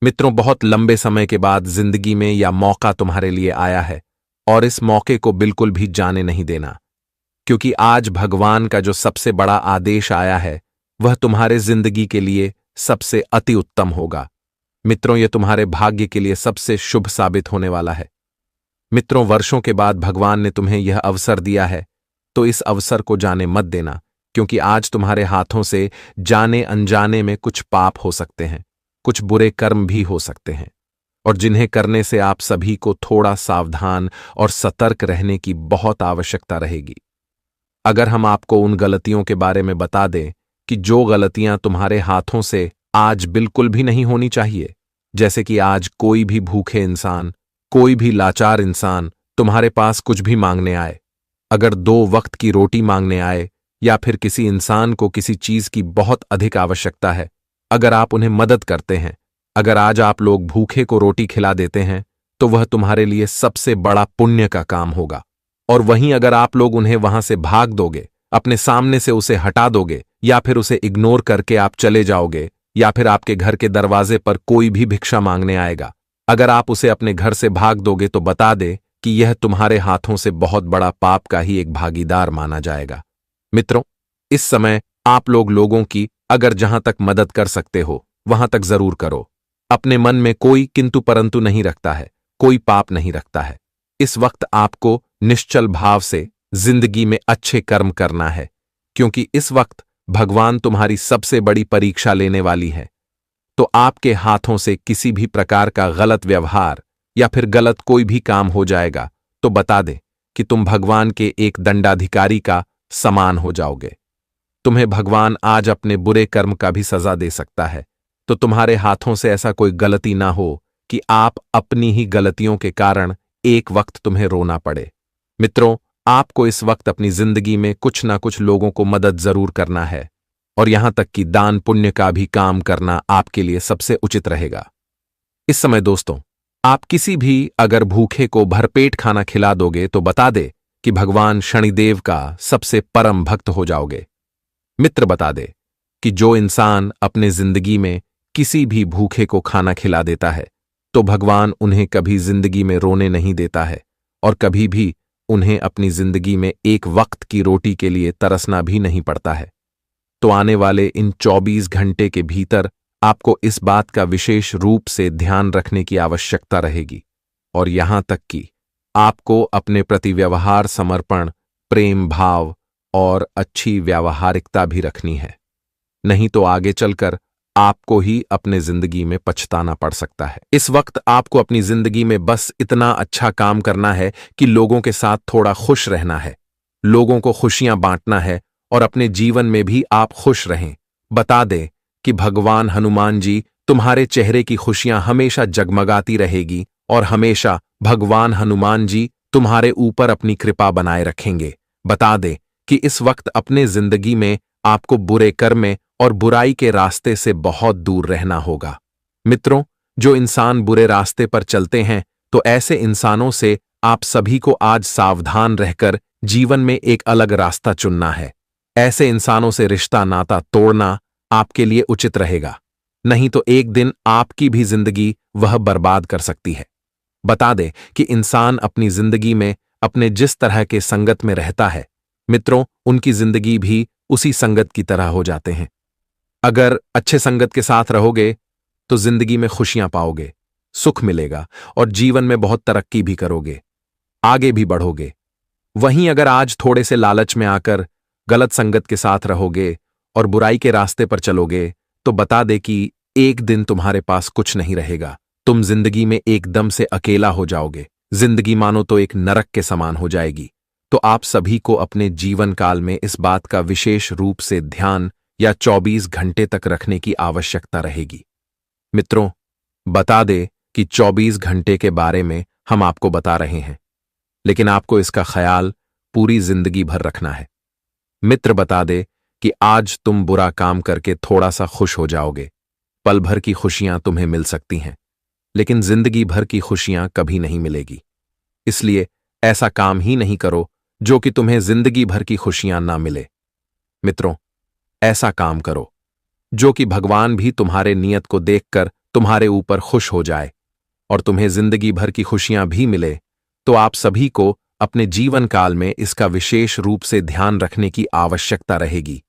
मित्रों, बहुत लंबे समय के बाद जिंदगी में यह मौका तुम्हारे लिए आया है और इस मौके को बिल्कुल भी जाने नहीं देना, क्योंकि आज भगवान का जो सबसे बड़ा आदेश आया है वह तुम्हारे जिंदगी के लिए सबसे अति उत्तम होगा। मित्रों, यह तुम्हारे भाग्य के लिए सबसे शुभ साबित होने वाला है। मित्रों, वर्षों के बाद भगवान ने तुम्हें यह अवसर दिया है तो इस अवसर को जाने मत देना, क्योंकि आज तुम्हारे हाथों से जाने अनजाने में कुछ पाप हो सकते हैं, कुछ बुरे कर्म भी हो सकते हैं, और जिन्हें करने से आप सभी को थोड़ा सावधान और सतर्क रहने की बहुत आवश्यकता रहेगी। अगर हम आपको उन गलतियों के बारे में बता दें कि जो गलतियां तुम्हारे हाथों से आज बिल्कुल भी नहीं होनी चाहिए, जैसे कि आज कोई भी भूखे इंसान, कोई भी लाचार इंसान तुम्हारे पास कुछ भी मांगने आए, अगर 2 वक्त की रोटी मांगने आए या फिर किसी इंसान को किसी चीज की बहुत अधिक आवश्यकता है, अगर आप उन्हें मदद करते हैं, अगर आज आप लोग भूखे को रोटी खिला देते हैं तो वह तुम्हारे लिए सबसे बड़ा पुण्य का काम होगा। और वहीं अगर आप लोग उन्हें वहां से भाग दोगे, अपने सामने से उसे हटा दोगे या फिर उसे इग्नोर करके आप चले जाओगे, या फिर आपके घर के दरवाजे पर कोई भी भिक्षा मांगने आएगा, अगर आप उसे अपने घर से भाग दोगे तो बता दे कि यह तुम्हारे हाथों से बहुत बड़ा पाप का ही एक भागीदार माना जाएगा। मित्रों, इस समय आप लोगों की अगर जहां तक मदद कर सकते हो वहां तक जरूर करो। अपने मन में कोई किंतु परंतु नहीं रखता है, कोई पाप नहीं रखता है। इस वक्त आपको निश्चल भाव से जिंदगी में अच्छे कर्म करना है, क्योंकि इस वक्त भगवान तुम्हारी सबसे बड़ी परीक्षा लेने वाली है। तो आपके हाथों से किसी भी प्रकार का गलत व्यवहार या फिर गलत कोई भी काम हो जाएगा तो बता दे कि तुम भगवान के एक दंडाधिकारी का समान हो जाओगे। तुम्हें भगवान आज अपने बुरे कर्म का भी सजा दे सकता है। तो तुम्हारे हाथों से ऐसा कोई गलती ना हो कि आप अपनी ही गलतियों के कारण एक वक्त तुम्हें रोना पड़े। मित्रों, आपको इस वक्त अपनी जिंदगी में कुछ ना कुछ लोगों को मदद जरूर करना है, और यहां तक कि दान पुण्य का भी काम करना आपके लिए सबसे उचित रहेगा। इस समय दोस्तों, आप किसी भी अगर भूखे को भरपेट खाना खिला दोगे तो बता दे कि भगवान शनिदेव का सबसे परम भक्त हो जाओगे। मित्र, बता दे कि जो इंसान अपने जिंदगी में किसी भी भूखे को खाना खिला देता है तो भगवान उन्हें कभी जिंदगी में रोने नहीं देता है, और कभी भी उन्हें अपनी जिंदगी में एक वक्त की रोटी के लिए तरसना भी नहीं पड़ता है। तो आने वाले इन 24 घंटे के भीतर आपको इस बात का विशेष रूप से ध्यान रखने की आवश्यकता रहेगी, और यहां तक कि आपको अपने प्रति व्यवहार समर्पण, प्रेम भाव और अच्छी व्यावहारिकता भी रखनी है। नहीं तो आगे चलकर आपको ही अपने जिंदगी में पछताना पड़ सकता है। इस वक्त आपको अपनी जिंदगी में बस इतना अच्छा काम करना है कि लोगों के साथ थोड़ा खुश रहना है, लोगों को खुशियां बांटना है और अपने जीवन में भी आप खुश रहें। बता दें कि भगवान हनुमान जी तुम्हारे चेहरे की खुशियां हमेशा जगमगाती रहेगी और हमेशा भगवान हनुमान जी तुम्हारे ऊपर अपनी कृपा बनाए रखेंगे। बता दें कि इस वक्त अपने जिंदगी में आपको बुरे कर्म और बुराई के रास्ते से बहुत दूर रहना होगा। मित्रों, जो इंसान बुरे रास्ते पर चलते हैं, तो ऐसे इंसानों से आप सभी को आज सावधान रहकर जीवन में एक अलग रास्ता चुनना है। ऐसे इंसानों से रिश्ता नाता तोड़ना आपके लिए उचित रहेगा, नहीं तो एक दिन आपकी भी जिंदगी वह बर्बाद कर सकती है। बता दे कि इंसान अपनी जिंदगी में अपने जिस तरह के संगत में रहता है, मित्रों, उनकी जिंदगी भी उसी संगत की तरह हो जाते हैं। अगर अच्छे संगत के साथ रहोगे तो जिंदगी में खुशियां पाओगे, सुख मिलेगा और जीवन में बहुत तरक्की भी करोगे, आगे भी बढ़ोगे। वहीं अगर आज थोड़े से लालच में आकर गलत संगत के साथ रहोगे और बुराई के रास्ते पर चलोगे, तो बता दे कि एक दिन तुम्हारे पास कुछ नहीं रहेगा। तुम जिंदगी में एकदम से अकेला हो जाओगे, जिंदगी मानो तो एक नरक के समान हो जाएगी। तो आप सभी को अपने जीवन काल में इस बात का विशेष रूप से ध्यान या 24 घंटे तक रखने की आवश्यकता रहेगी। मित्रों, बता दे कि 24 घंटे के बारे में हम आपको बता रहे हैं, लेकिन आपको इसका ख्याल पूरी जिंदगी भर रखना है। मित्र, बता दे कि आज तुम बुरा काम करके थोड़ा सा खुश हो जाओगे, पल भर की खुशियां तुम्हें मिल सकती हैं, लेकिन जिंदगी भर की खुशियां कभी नहीं मिलेगी। इसलिए ऐसा काम ही नहीं करो जो कि तुम्हें जिंदगी भर की खुशियां ना मिले। मित्रों, ऐसा काम करो जो कि भगवान भी तुम्हारे नियत को देखकर तुम्हारे ऊपर खुश हो जाए और तुम्हें जिंदगी भर की खुशियां भी मिले। तो आप सभी को अपने जीवन काल में इसका विशेष रूप से ध्यान रखने की आवश्यकता रहेगी।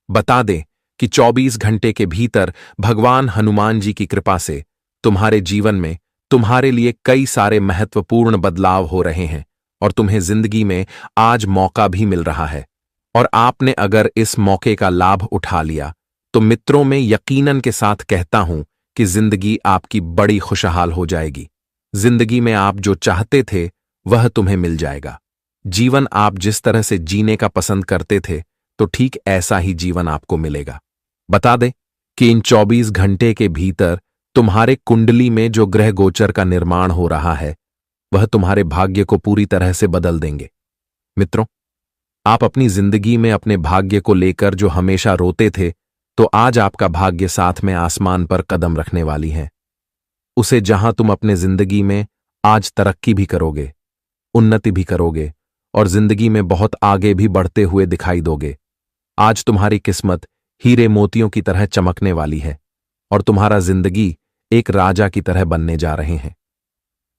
बता दें कि 24 घंटे के भीतर भगवान हनुमान जी की कृपा से तुम्हारे जीवन में तुम्हारे लिए कई सारे महत्वपूर्ण बदलाव हो रहे हैं और तुम्हें जिंदगी में आज मौका भी मिल रहा है। और आपने अगर इस मौके का लाभ उठा लिया तो मित्रों, में यकीनन के साथ कहता हूं कि जिंदगी आपकी बड़ी खुशहाल हो जाएगी। जिंदगी में आप जो चाहते थे वह तुम्हें मिल जाएगा। जीवन आप जिस तरह से जीने का पसंद करते थे, तो ठीक ऐसा ही जीवन आपको मिलेगा। बता दें कि इन 24 घंटे के भीतर तुम्हारे कुंडली में जो ग्रह गोचर का निर्माण हो रहा है, वह तुम्हारे भाग्य को पूरी तरह से बदल देंगे। मित्रों, आप अपनी जिंदगी में अपने भाग्य को लेकर जो हमेशा रोते थे, तो आज आपका भाग्य साथ में आसमान पर कदम रखने वाली है। उसे जहां तुम अपने जिंदगी में आज तरक्की भी करोगे, उन्नति भी करोगे और जिंदगी में बहुत आगे भी बढ़ते हुए दिखाई दोगे। आज तुम्हारी किस्मत हीरे मोतियों की तरह चमकने वाली है और तुम्हारा जिंदगी एक राजा की तरह बनने जा रहे हैं।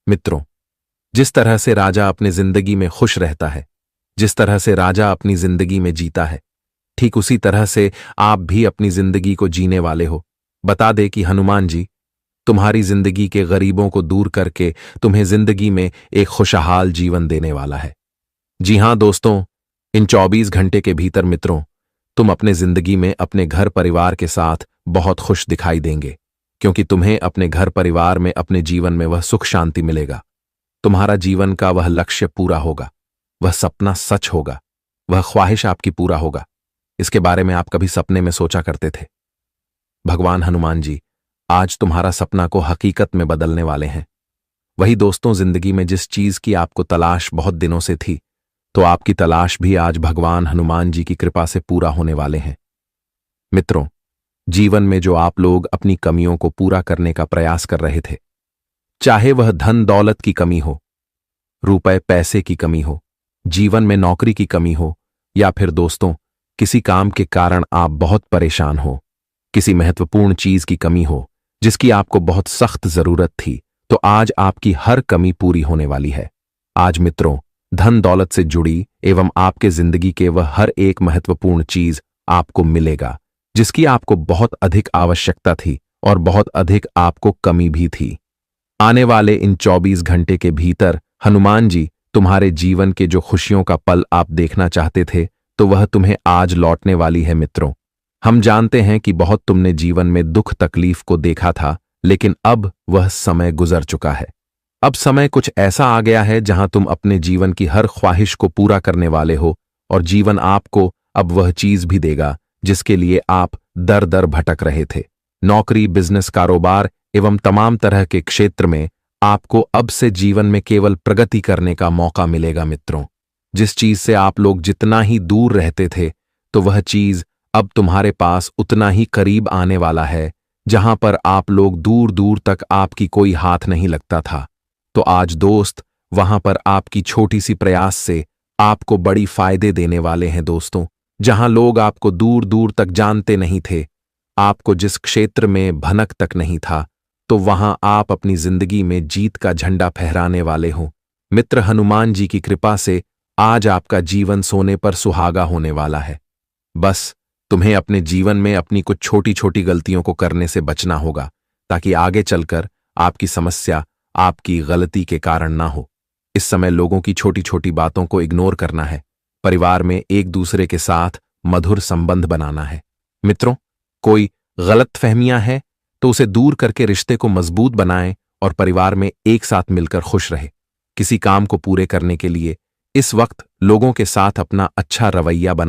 मित्रों, जिस तरह से राजा अपनी जिंदगी में खुश रहता है, जिस तरह से राजा अपनी जिंदगी में जीता है, ठीक उसी तरह से आप भी अपनी जिंदगी को जीने वाले हो। बता दे कि हनुमान जी तुम्हारी जिंदगी के गरीबों को दूर करके तुम्हें जिंदगी में एक खुशहाल जीवन देने वाला है। जी हां दोस्तों, इन 24 घंटे के भीतर मित्रों, तुम अपने जिंदगी में अपने घर परिवार के साथ बहुत खुश दिखाई देंगे, क्योंकि तुम्हें अपने घर परिवार में, अपने जीवन में वह सुख शांति मिलेगा। तुम्हारा जीवन का वह लक्ष्य पूरा होगा, वह सपना सच होगा, वह ख्वाहिश आपकी पूरा होगा। इसके बारे में आप कभी सपने में सोचा करते थे? भगवान हनुमान जी आज तुम्हारा सपना को हकीकत में बदलने वाले हैं। वही दोस्तों, जिंदगी में जिस चीज की आपको तलाश बहुत दिनों से थी, तो आपकी तलाश भी आज भगवान हनुमान जी की कृपा से पूरा होने वाले हैं। मित्रों, जीवन में जो आप लोग अपनी कमियों को पूरा करने का प्रयास कर रहे थे, चाहे वह धन दौलत की कमी हो, रुपए पैसे की कमी हो, जीवन में नौकरी की कमी हो, या फिर दोस्तों किसी काम के कारण आप बहुत परेशान हो, किसी महत्वपूर्ण चीज की कमी हो जिसकी आपको बहुत सख्त जरूरत थी, तो आज आपकी हर कमी पूरी होने वाली है। आज मित्रों, धन दौलत से जुड़ी एवं आपके जिंदगी के वह हर एक महत्वपूर्ण चीज आपको मिलेगा, जिसकी आपको बहुत अधिक आवश्यकता थी और बहुत अधिक आपको कमी भी थी। आने वाले इन 24 घंटे के भीतर हनुमान जी तुम्हारे जीवन के जो खुशियों का पल आप देखना चाहते थे, तो वह तुम्हें आज लौटने वाली है मित्रों। हम जानते हैं कि बहुत तुमने जीवन में दुख तकलीफ को देखा था, लेकिन अब वह समय गुजर चुका है। अब समय कुछ ऐसा आ गया है जहां तुम अपने जीवन की हर ख्वाहिश को पूरा करने वाले हो, और जीवन आपको अब वह चीज भी देगा जिसके लिए आप दर दर भटक रहे थे। नौकरी, बिजनेस, कारोबार एवं तमाम तरह के क्षेत्र में आपको अब से जीवन में केवल प्रगति करने का मौका मिलेगा मित्रों। जिस चीज से आप लोग जितना ही दूर रहते थे, तो वह चीज अब तुम्हारे पास उतना ही करीब आने वाला है। जहां पर आप लोग दूर दूर तक आपकी कोई हाथ नहीं लगता था, तो आज दोस्त वहां पर आपकी छोटी सी प्रयास से आपको बड़ी फायदे देने वाले हैं दोस्तों। जहां लोग आपको दूर दूर तक जानते नहीं थे, आपको जिस क्षेत्र में भनक तक नहीं था, तो वहां आप अपनी जिंदगी में जीत का झंडा फहराने वाले हो। मित्र, हनुमान जी की कृपा से आज आपका जीवन सोने पर सुहागा होने वाला है। बस तुम्हें अपने जीवन में अपनी कुछ छोटी छोटी गलतियों को करने से बचना होगा, ताकि आगे चलकर आपकी समस्या आपकी गलती के कारण ना हो। इस समय लोगों की छोटी छोटी बातों को इग्नोर करना है। परिवार में एक दूसरे के साथ मधुर संबंध बनाना है। मित्रों, कोई गलतफहमियां हैं तो उसे दूर करके रिश्ते को मजबूत बनाएं और परिवार में एक साथ मिलकर खुश रहे। किसी काम को पूरे करने के लिए इस वक्त लोगों के साथ अपना अच्छा रवैया बना